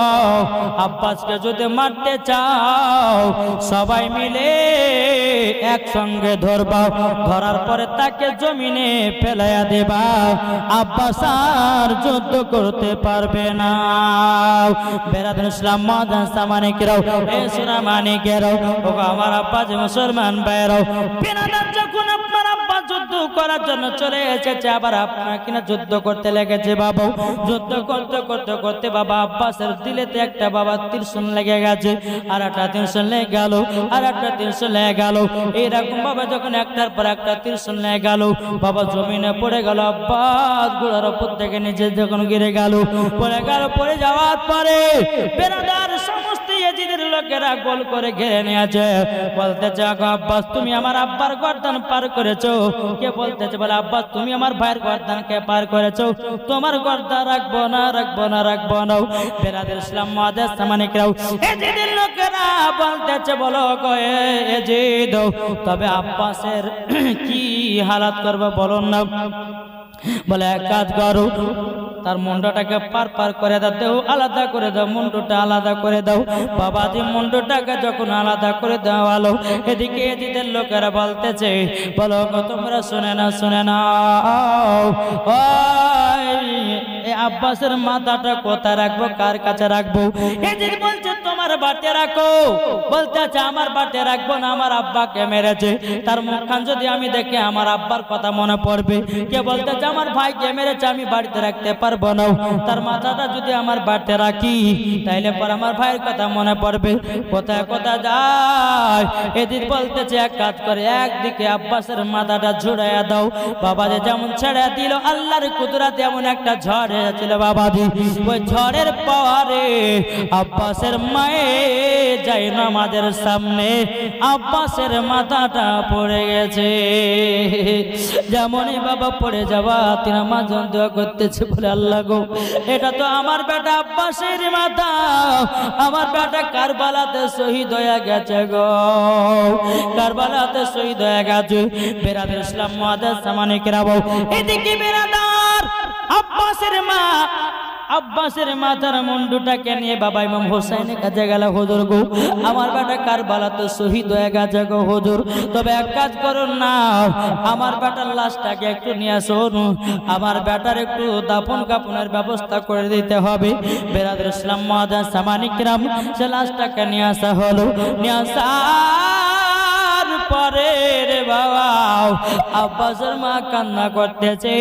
Speaker 1: আব্বাসকে যদি মারতে চাও সবাই মিলে একসঙ্গে ধরবা, ধরার পরে তাকে জমিনে ফেলাইয়া দেবা। আব্বাস আর যুদ্ধ করতে পারবে না। বেরাদুল ইসলাম মাদান সামানিকেরাও, এ সোনা মানিকেরাও, ও আমার আব্বা যে মুসলমান ভাইরাও, বেরাদার যখন আপনার আব্বা যুদ্ধ করার জন্য চলে এসেছে, আবার আপনার কিনা যুদ্ধ করতে লেগেছে বাবা। যুদ্ধ করতে করতে করতে বাবা আব্বাসের দিলেতে একটা বাবা ত্রিশূল লেগে গেছে, আর একটা ত্রিশূল লেগে গেল, আর একটা ত্রিশূল লেগে গেল। এইরকম বাবা যখন একটার পর একটা ত্রিশূল লেগে গেল, বাবা জমিনে পড়ে গেল। আব্বাস গোড়ার উপর থেকে নিচে যখন গিরে গেল, পড়ে গেল। পড়ে যাওয়ার পরে বেরাদার সমস্ত ইয়াজিদের লোকেরা গোল করে ঘিরে নিয়েছে। বলতেছে আব্বাস তুমি আমার আব্বার গর্দান পার করেছো। কে বলতেছে? বলে আব্বাস তুমি আমার ভাইয়ের গর্দানকে পার করেছো, তোমার গর্দান রাখবো না, রাখবো না, রাখবো না। বেরাদুল ইসলাম মাদান সামানিকেরাও, ইয়াজিদের লোকেরা বলতেছে বলো গো ইয়াজিদ, তবে আব্বাসের কি হালাত করবে বলুন না। বলে এক কাজ করো, তার মুন্ডটাকে পার পার করে দাও, আলাদা করে দাও, মুন্ডটা আলাদা করে দাও। বাবাজি মুন্ডটাকে যখন আলাদা করে দেওয়ালো, এদিকে এদিদের লোকেরা বলতেছে বলো গো তোমরা শুনে না, শুনে না, আব্বাসের মাথাটা কোথায় রাখবো, কার কাছে রাখবো? এদিন বলছে তোমার বাটে রাখো। বলতে আছে আমার বাটে রাখবো না, আমার আব্বাকে মেরেছে, তার মুখখান যদি আমি দেখে আমার আব্বার কথা মনে পড়বে। কে বলতেছে আমার ভাইকে মেরেছে, আমি বাড়িতে রাখতে পারবো না, তার মাথাটা যদি আমার বাটে রাখি তাইলে পর আমার ভাইয়ের কথা মনে পড়বে। কোথায় কোথায় যায়? এদিন বলতেছে এক কাজ করে, একদিকে আব্বাসের মাথাটা ঝুড়াইয়া দাও। বাবাজি যেমন ছেড়ে দিল, আল্লাহর কুদরতে এমন একটা ঝড় এসেছিল বাবাজি, ওই ঝড়ের পাওয়ারে আব্বাসের মায়ে যাই নামাজের সামনে আব্বাসের মাথাটা পড়ে গেছে। যেমনই বাবা পড়ে যাওয়া তিনি নামাজ দোয়া করতেছে, বলে আল্লাহ গো এটা তো আমার বেটা আব্বাসের মাথা, আমার বেটা কারবালাতে শহীদ হয়ে গেছে গো, কারবালাতে শহীদ হয়ে গেছে। বেরাদুল ইসলাম মাদান সামানিকেরাও, এদিকে বেরাদার আব্বাসের মা আব্বাসের মাথার মুন্ডুটাকে নিয়ে বাবা ইমাম হোসেনের কাছে গেল, হুজুর গো আমার বেটা কারবালাতে শহীদ হয়ে গেছে গো হুজুর, তবে এক কাজ করুন না, আমার বেটার লাশটাকে একটু নিয়ে আসুন, আমার বেটার একটু দাফন কাফনের ব্যবস্থা করে দিতে হবে। বেরাদুল ইসলাম মাদান সামানিকেরাম, সে লাশটাকে নিয়ে আসা হলো। নিয়ে আসার পরে রে বাবা আব্বাসের মা কান্না করতেছে।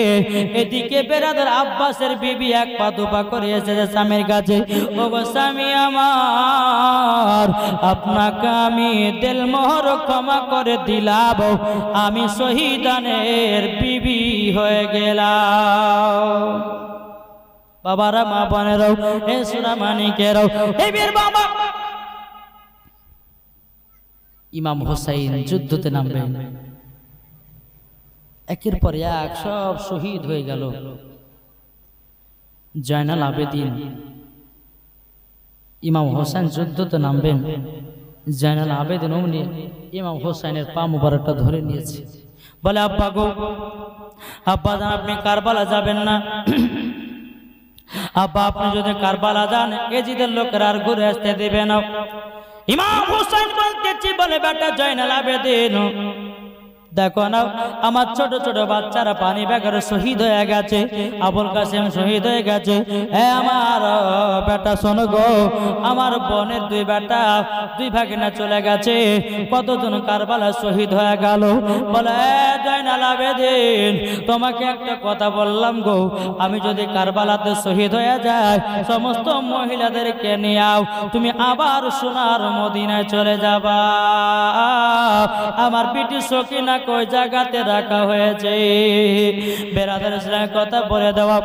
Speaker 1: এদিকে বেরাদার আব্বাসের বিবি এক পা দুপা করে এসেছে স্বামীর কাছে, ও গো স্বামী আমার, আপনাকে আমি দিলমোহর ক্ষমা করে দিলাম, আমি শহীদানের বিবি হয়ে গেলাম। বাবারা মা বোনেরাও, এ সোনা মানিকেরাও, এই বীর বাবা ইমাম হোসাইন যুদ্ধতে নামবেন, একের পর এক সব শহীদ হয়ে গেল। জয়নাল আবেদিন ইমাম হোসেন যুদ্ধতে নামবেন, জয়নাল আবেদিন অমনি ইমাম হোসেনের পা মুবারকটা ধরে নিয়েছে, বলে আব্বা গো, আব্বা জান আপনি কারবালা যাবেন না, আব্বা আপনি যদি কারবালা যান এজিদের লোকেরা আর ঘুরে আসতে দেবে না। ইমাম হোসেন বলতেছি, বলে বেটা জয়নাল আবেদিন দেখো না আমার ছোট ছোট বাচ্চারা পানি বেগারে শহীদ হয়ে গেছে, আবুল কাসেম শহীদ হয়ে গেছে, আমার বেটা শোনো গো, আমার বোনের দুই বেটা দুই ভাগিনা চলে গেছে, কতজন কারবালা শহীদ হয়ে গেল। বলে জয়নাল আবেদিন তোমাকে একটা কথা বললাম গো, আমি যদি কারবালাতে শহীদ হয়ে যায় সমস্ত মহিলাদেরকে নিয়াও, তুমি আবার সোনার মদিনায় চলে যাবা, আমার বিটি সকিনা কই জায়গাতে রাখা হয়েছে। বেরাদার ইসলামের কথা বলে দেওয়া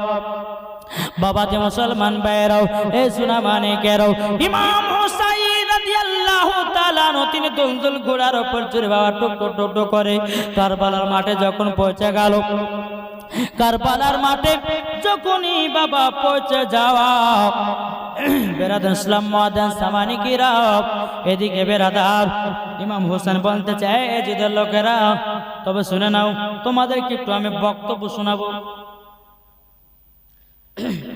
Speaker 1: বাবা যে মুসলমান ভাইরাও, এ সোনা মানিকেরাও, ইমাম হোসাইন রাদিয়াল্লাহু তাআলা তিনি দুলদুল ঘোড়ার উপর চড়ে বাবা টুক টুক টুক করে কারবালার মাঠে যখন পৌঁছে গেল, কারবালার মাঠে যখনই বাবা পৌঁছে যাওয়া, বেরাদার ইসলাম মাদান সামানিকেরাও, এদিকে বেরাদার ইমাম হোসেন বলতে চায় এজিদের লোকেরা তবে শুনে নাও, তোমাদেরকে একটু আমি বক্তব্য শোনাবো।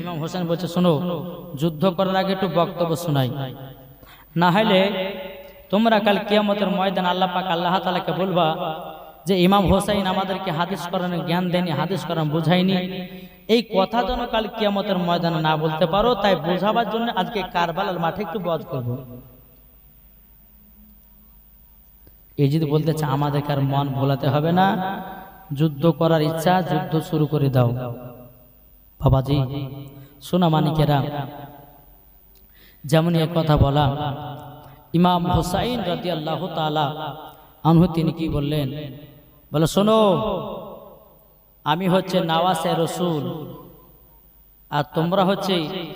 Speaker 1: ইমাম হোসেন বলছে শোনো, যুদ্ধ করার আগে একটু বক্তব্য শোনাই, না হলে তোমরা কাল কিয়ামতের ময়দান আল্লাহ পাক আল্লাহ তাআলাকে বলবা যে ইমাম হোসাইন আমাদেরকে হাদিস কোরআনের জ্ঞান দেয়নি, হাদিস কোরআন বুঝায়নি। এই কথা যেন কাল কিয়ামতের ময়দানে না বলতে পারো, তাই বোঝাবার জন্য আজকে কারবালার মাঠে একটু ওয়াজ করব। এই যদি বলতে চাই আমাদেরকে আর মন ভোলাতে হবে না, যুদ্ধ করার ইচ্ছা যুদ্ধ শুরু করে দাও। বাবাজি সোনা মানিকেরা, যেমন এই কথা বলা ইমাম হুসাইন রাদিয়াল্লাহু তাআলা আনহু তিনি কি বললেন, বলে শোনো আমি হচ্ছে নওয়াসে রসুল, আর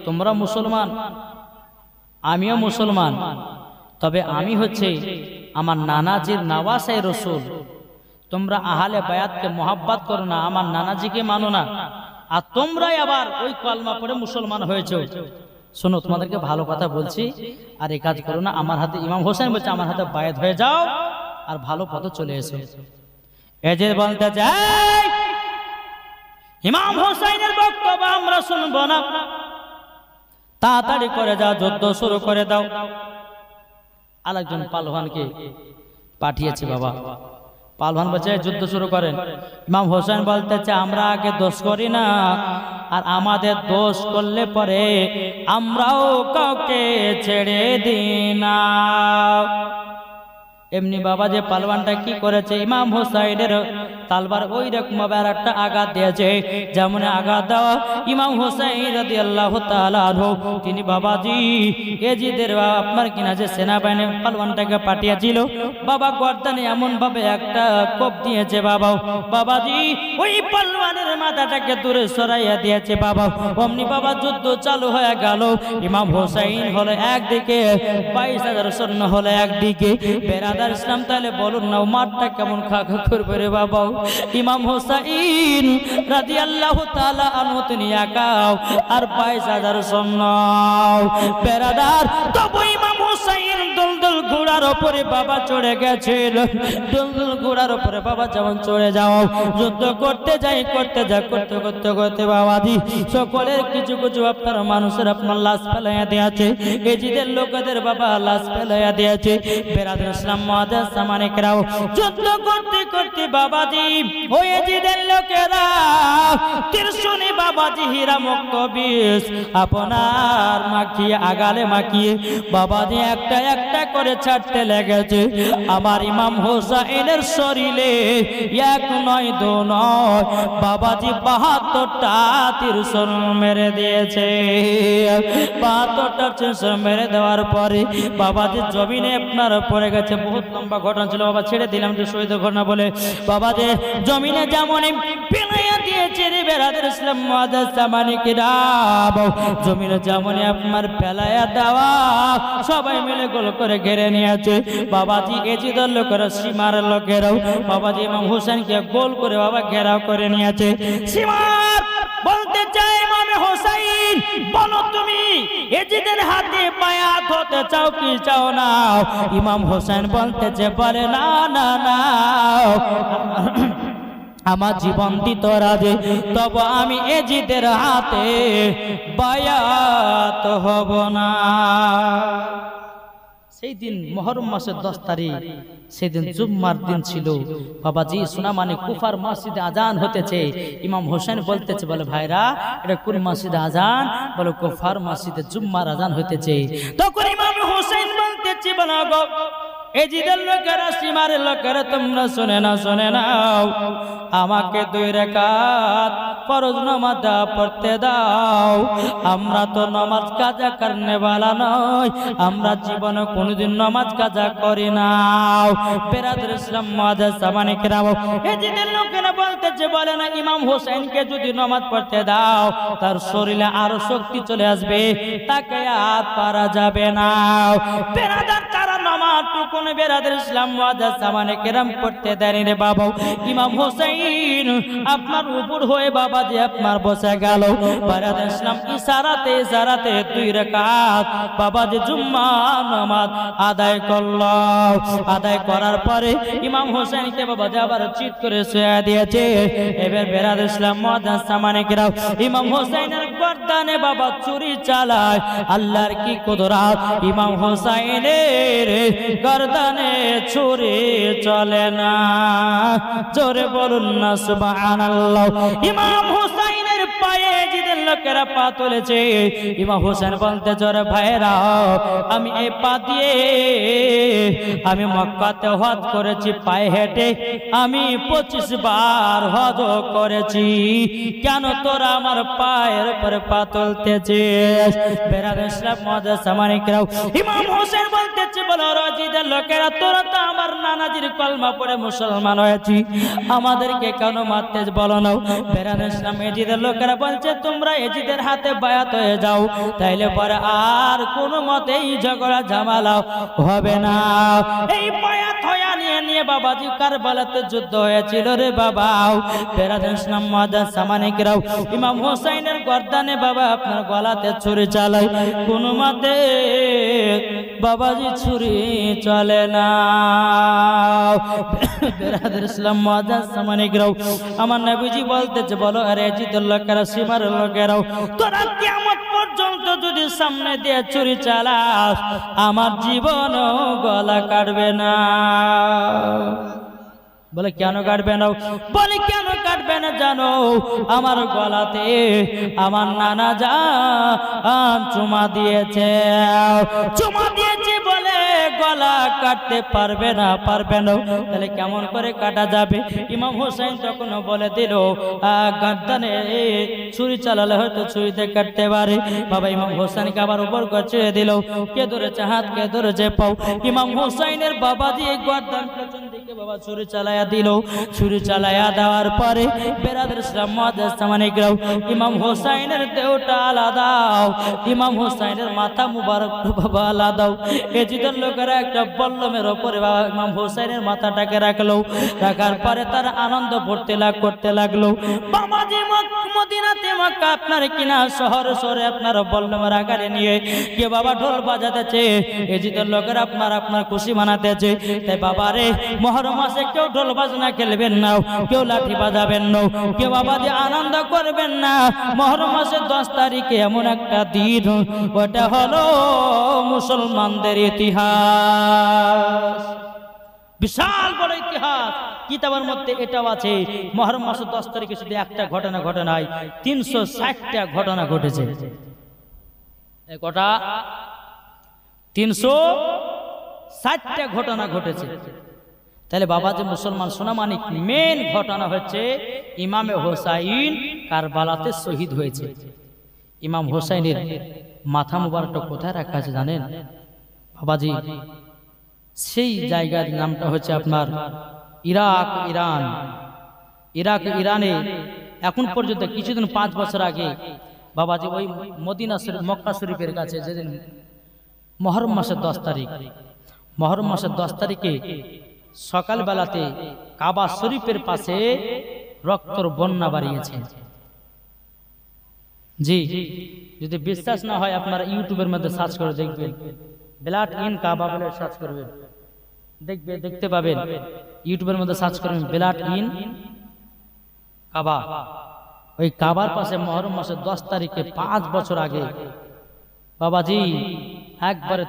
Speaker 1: তোমরা মুসলমান, আমিও মুসলমান, তবে আমি হচ্ছে আমার নানাজির নওয়াসে রসুল। তোমরা আহলে বায়াতকে মোহাব্বত করো না, আমার নানাজিকে মানো না, আর তোমরাই আবার ওই কলমা পড়ে মুসলমান হয়েছে। শোনো তোমাদেরকে ভালো কথা বলছি, আর এই কাজ করো না। আমার হাতে ইমাম হোসেন বলছে আমার হাতে বায়াত হয়ে যাও আর ভালো পথে চলে এসো। এই যে বলতে চাই ইমাম হোসেনের বক্তব্য আমরা শুনবো না, তাড়াতাড়ি করে যাও, যুদ্ধ শুরু করে দাও। আরেকজন পালোয়ানকে পাঠিয়েছে বাবা, পালোয়ান বলছে যুদ্ধ শুরু করেন। ইমাম হোসেন বলতেছে আমরা আগে দোষ করি না, আর আমাদের দোষ করলে পরে আমরাও কাউকে ছেড়ে দিই না। এমনি বাবা যে পালওয়ানটা কি করেছে, ইমাম হোসাইনের তালবার ওই রকম একটা আঘাত দিয়েছে, যেমন আঘাত দেওয়া ইমাম হোসাইন রাদিয়াল্লাহু তাআলা আনহু তিনি বাবাজি এজিদের আপনার কিনা যে সেনাবাহিনী পালওয়ানটাকে পাঠিয়েছিল, বাবা গর্দানে এমন ভাবে একটা কোপ দিয়েছে বাবাজি ওই পালওয়ানের মাথাটাকে দূরে সরাইয়া দিয়েছে বাবা। অমনি বাবা যুদ্ধ চালু হয়ে গেল। ইমাম হোসাইন হলো একদিকে, 22,000 সৈন্য হলো একদিকে। বেরাদার ইসলাম তাহলে বলুন না মাঠটা কেমন খা খা করবে রে বাবা। ইমাম হোসাইন রাদিয়াল্লাহু তাআলা আনহু তিনি একাও আর 22,000 সৈন্য। বেরাদার তবু ইমাম হোসাইন দুলদুল ঘোড়ার উপরে বাবা চড়ে গেছিল। দুলদুল ঘোড়ার উপরে বাবা যেমন চড়ে যাও, যুদ্ধ করতে করতে বাবাজি সকলের কিছু কিছু আপনার মানুষের আপনার লাশ ফেলাইয়া দিয়েছে, এজিদের লোকেদের বাবা লাশ ফেলাইয়া দিয়েছে। বেরাদার ইসলাম মুআজ্জাজ সামানিকরাও যুদ্ধ করতে করতে বাবাজি ওই এজিদের লোকেরা ত্রিশূলে বাবাজি হীরা মুক্ত বিষ আপনার মাখিয়ে আগালে মাখিয়ে বাবাজি একটা একটা করে ছাড়তে লেগেছে। আমার ইমাম হোসাইনের শরীরে এক নয় দু নয় বাবাজি 72টা ত্রিশূল মেরে দিয়েছে। 72টা ত্রিশূল মেরে দেওয়ার পরে বাবাজি জমিনে আপনার পড়ে গেছে। বহুত লম্বা ঘটনা ছিল বাবা, ছেড়ে দিলাম যে শহীদ ঘটনা বলে। বাবাজি জমিনে যেমন পেলাইয়া দিয়েছে রে বেরাদার ইসলাম মুআজ্জাজ সামানিকরা, জমিনে যেমন আপনার পেলাইয়া দেওয়া সবাই মিলে গোল করে ঘিরে নিয়েছে। বাবাজি এজিদের লোকেরা সীমার লোকেরাও বাবাজি ইমাম হোসেনকে গোল করে বাবা ঘেরাও করে নিয়েছে। সীমার বলতে চাই ইমাম হোসেন বলো তুমি এজিদের হাতে বায়াত হতে চাও কি চাও না? ইমাম হোসেন বলতেছে বলে না না না আমার জীবন দিতে রাজি, তবে আমি এজিদের হাতে বায়াত হব না। সেই দিন মুহররম মাসের 10 তারিখ, সেই দিন জুম্মার দিন ছিল বাবাজি। সোনামানি কুফার মসজিদে আজান হতেছে। ইমাম হোসেন বলতেছে বলে ভাইরা এটা কোন মসজিদে আজান? বলে কুফার মসজিদে জুম্মার আজান হতেছে। তখন ইমাম হোসেন বলতেছে বলে গো এজিদের লোকেরা সীমারের লোকেরা তোমরা শুনে নাও, আমাকে 2 রাকাত ফরজ নামাজ পড়তে দাও। আমরা তো নামাজ কাজা করনে वाला নয়, আমরা জীবনে কোনোদিন নামাজ কাজা করি না। বেরাদার ইসলাম মুআজ্জাজ সামানিকরা এজিদের লোকেরা বলতেছে বলে না ইমাম হোসেনকে যদি নামাজ পড়তে দাও তার শরীরে আরো শক্তি চলে আসবে, তাকে আর পারা যাবে না। বেরাদার তারা নামাজ টুকুন বেরাদার ইসলাম মুআজ্জাজ সামানিকরা পড়তে দেন রে বাবা। ইমাম হোসেন আপনার উপর হয়ে বাবা যে আপনার বসে গেল। বেরাদার ইসলাম ইশারাতে 2 রাকাত বাবা যে জুম্মা নামাজ আদায় করলো। আদায় করার পরে ইমাম হোসেনকে বাবা যে আবার চিৎ করে শুয়ে দিয়েছে। এবার বেরাদার ইসলাম মুআজ্জাজ সামানিকরা ইমাম হোসেনের গর্দানে বাবা ছুরি চালায়। আল্লাহর কি কুদরত! ইমাম হোসেনের গর্দানে ছুরি চলে না। জোরে বলুন না সুবহানাল্লাহ। ইমাম হুসাইনের পায়ে জিদের লোকেরা পা তুলেছে। ইমাম হুসাইন বলতে জোরে ভাইরা, আমি এই পা দিয়ে আমি মক্কাতে হজ করেছি পায়ে হেঁটে, আমি 25 বার হজ করেছি, কেন তোরা আমার পায়ের উপরে পা তুলতেছিস? বেরাদর ইসলাম মুআজ্জাজ সামানিকরাও, ইমাম হোসেন বলতেছে, বলো রাজিদের লোকেরা, তোরা তো আমার নানাজির কলমা পড়ে মুসলমান হয়েছি, আমাদেরকে কেন মারতে বলো না? বেরাদর ইসলাম এজিদের লোকেরা বলছে, তোমরা এজিদের হাতে বায়াত হয়ে যাও, তাইলে পরে আর কোনো মতেই ঝগড়া ঝামেলা হবে না। এই বায়াত হয়ে নিয়ে বাবাজি কারবালাতে যুদ্ধ হয়েছিল রে বাবা। বেরাদর ইসলাম মুআজ্জাজ সামানিকরাও, ইমাম হোসেনের গর্দানে বাবা আপনার গলাতে ছুরি চালায়, কোনো মতে বাবাজি ছুরি চলে না। বেরাদর ইসলাম মুআজ্জাজ সামানিকরাও, আমার নবীজি বলতেছে, বলো আরে জিদের লোকেরা, সীমার লোকেরাও, তোরা কিয়ামত পর্যন্ত যদি সামনে দিয়ে ছুরি চালাস, আমার জীবনও গলা কাটবে না। বলে কেন কাটবে না? বলে কেন কাটবে না জানো? আমার গলাতে আমার নানা জান চুমা দিয়েছে, বলে গলা কাটতে পারবে না। তাহলে কেমন করে কাটা যাবে? ইমাম হোসেন তখন বলে দিল, গর্দানে ছুরি চালালে হয়তো ছুরিতে কাটতে পারে। বাবা ইমাম হোসেনকে আবার উপর করে দিল, কে ধরেছে হাত, কে ধরেছে পাও। ইমাম হোসেনের বাবা দিয়ে গর্দান পেছন দিকে বাবা ছুরি চালায়া দিল। ছুরি চালায়া দেওয়ার পরে বেরাদর ইসলাম মুআজ্জাজ সামানিকরাও, ইমাম হোসেনের দেহটা আলাদা, ইমাম হোসেনের মাথা মুবারক বাবা আলাদা। এজিদের লোকেরা একটা বল্লমের ওপরে বাবা ইমাম হোসেনের মাথাটাকে রাখলো, রাখার পরে তার আনন্দ করতে লাগলো। বাবাজি মদিনাতে মক্কা আপনার কিনা শহরে আপনার বল্লমের আকারে নিয়ে কে বাবা ঢোল বাজাতেছে, এজিদের লোকেরা আপনার খুশি মানাতেছে। তাই বাবা রে, মুহররম মাসে কেউ ঢোল বাজনা খেলবেন না, কেউ লাঠি বাজাবেন না, কেউ বাবাজি আনন্দ করবেন না। মুহররম মাসের 10 তারিখে এমন একটা দিন, ওটা হলো মুসলমানদের ইতিহাস, বিশাল বড় ইতিহাস। কিতাবের মধ্যে এটাও আছে, মুহররম মাসের 10 তারিখে শুধু একটা ঘটনা ঘটে নাই, 360টা ঘটনা ঘটেছে। এই কটা 360টা ঘটনা ঘটেছে। তাহলে বাবা যে মুসলমান সোনামানিক, মেন ঘটনা হচ্ছে ইমামে হোসাইন কারবালাতে শহীদ হয়েছে। ইমাম হোসাইনের মাথা মুবারকটা কোথায় রাখা আছে জানেন বাবাজি? সেই জায়গার নামটা হচ্ছে আপনার ইরানে এখন পর্যন্ত কিছুদিন 5 বছর আগে বাবাজি ওই মদিনা মক্কা শরীফের কাছে যেদিন মুহররম মাসের 10 তারিখ, মুহররম মাসের 10 তারিখে সকালবেলাতে কাবা শরীফের পাশে রক্তর বন্যা বাড়িয়েছে। জি, যদি বিশ্বাস না হয় আপনারা ইউটিউবের মধ্যে সার্চ করে দেখবেন, ব্লাড ইন কাবা বলে সার্চ করবেন, দেখতে পাবেন। ইউটিউবের মধ্যে সার্চ করবেন ব্লাড ইন কাবা। ওই কাবার পাশে মুহররম মাসের 10 তারিখে 5 বছর আগে বাবাজি একবারে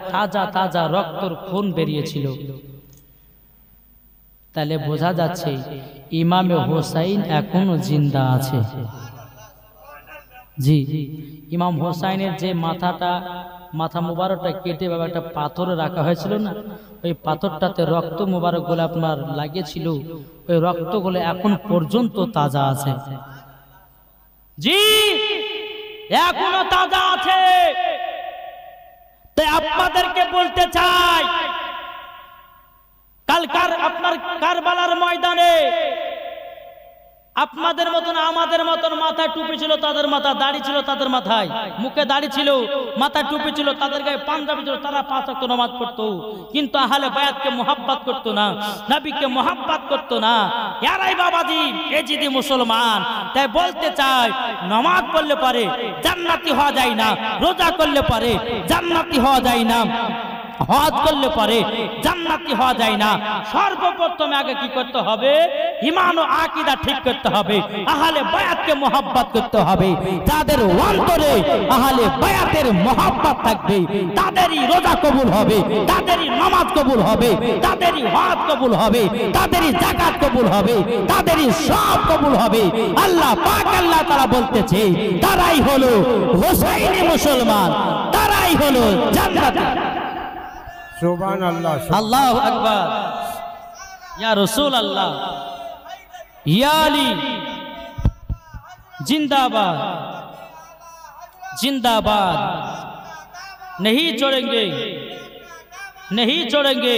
Speaker 1: তাজা রক্তর খুন বেরিয়েছিল। তাহলে বোঝা যাচ্ছে ইমামে হোসাইন এখনো জিন্দা আছে। জি, ইমাম হোসাইনের যে মাথা মুবারকটা কেটে বাবা একটা পাথরে রাখা হয়েছিল না, ওই পাথরটাতে রক্ত মুবারক গুলো আপনার লাগিয়েছিল, ওই রক্তগুলো এখন পর্যন্ত তাজা আছে। জি, এখনো তাজা আছে। তাই আপনাদেরকে বলতে চাই, কালকার আপনার কারবালার ময়দানে আপনাদের মতন আমাদের মতন মাথায় টুপি ছিল, তাদের মাথা দাড়ি ছিল, তাদের মাথায় মুখে দাড়ি ছিল, মাথায় টুপি ছিল, তাদের গায়ে পাঞ্জাবি ছিল, তারা 5 ওয়াক্ত নামাজ পড়তো, কিন্তু আহলে বায়াতকে মুহাব্বত করতো না, নবীকে মুহাব্বত করতো না। এরাই বাবাজি এজিদি মুসলমান। তাই বলতে চাই, নামাজ পড়লে পারে জান্নাতি হওয়া যায় না, রোজা করলে পারে জান্নাতি হওয়া যায় না, হজ করলে পরে জান্নাতি হওয়া যায় না। সর্বপ্রথমে আগে কি করতে হবে? ঈমান ও আকীদা ঠিক করতে হবে। আহলে বায়াতকে মহব্বত করতে হবে। যাদের অন্তরে আহলে বায়াতের মহব্বত থাকবে তাদেরই রোজা কবুল হবে, তাদেরই নামাজ কবুল হবে, তাদেরই হজ কবুল হবে, তাদেরই যাকাত কবুল হবে, তাদেরই সব কবুল হবে। আল্লাহ পাক আল্লাহ তাআলা বলতেছে তারাই হলো হোসাইনি মুসলমান, তারাই হলো জান্নাতি।
Speaker 2: সুবহানাল্লাহ।
Speaker 1: আল্লাহু আকবার। ইয়া রাসূল আল্লাহ, ইয়া আলী जिंदाबाद जिंदाबाद। नहीं छोड़ेंगे, नहीं छोड़ेंगे।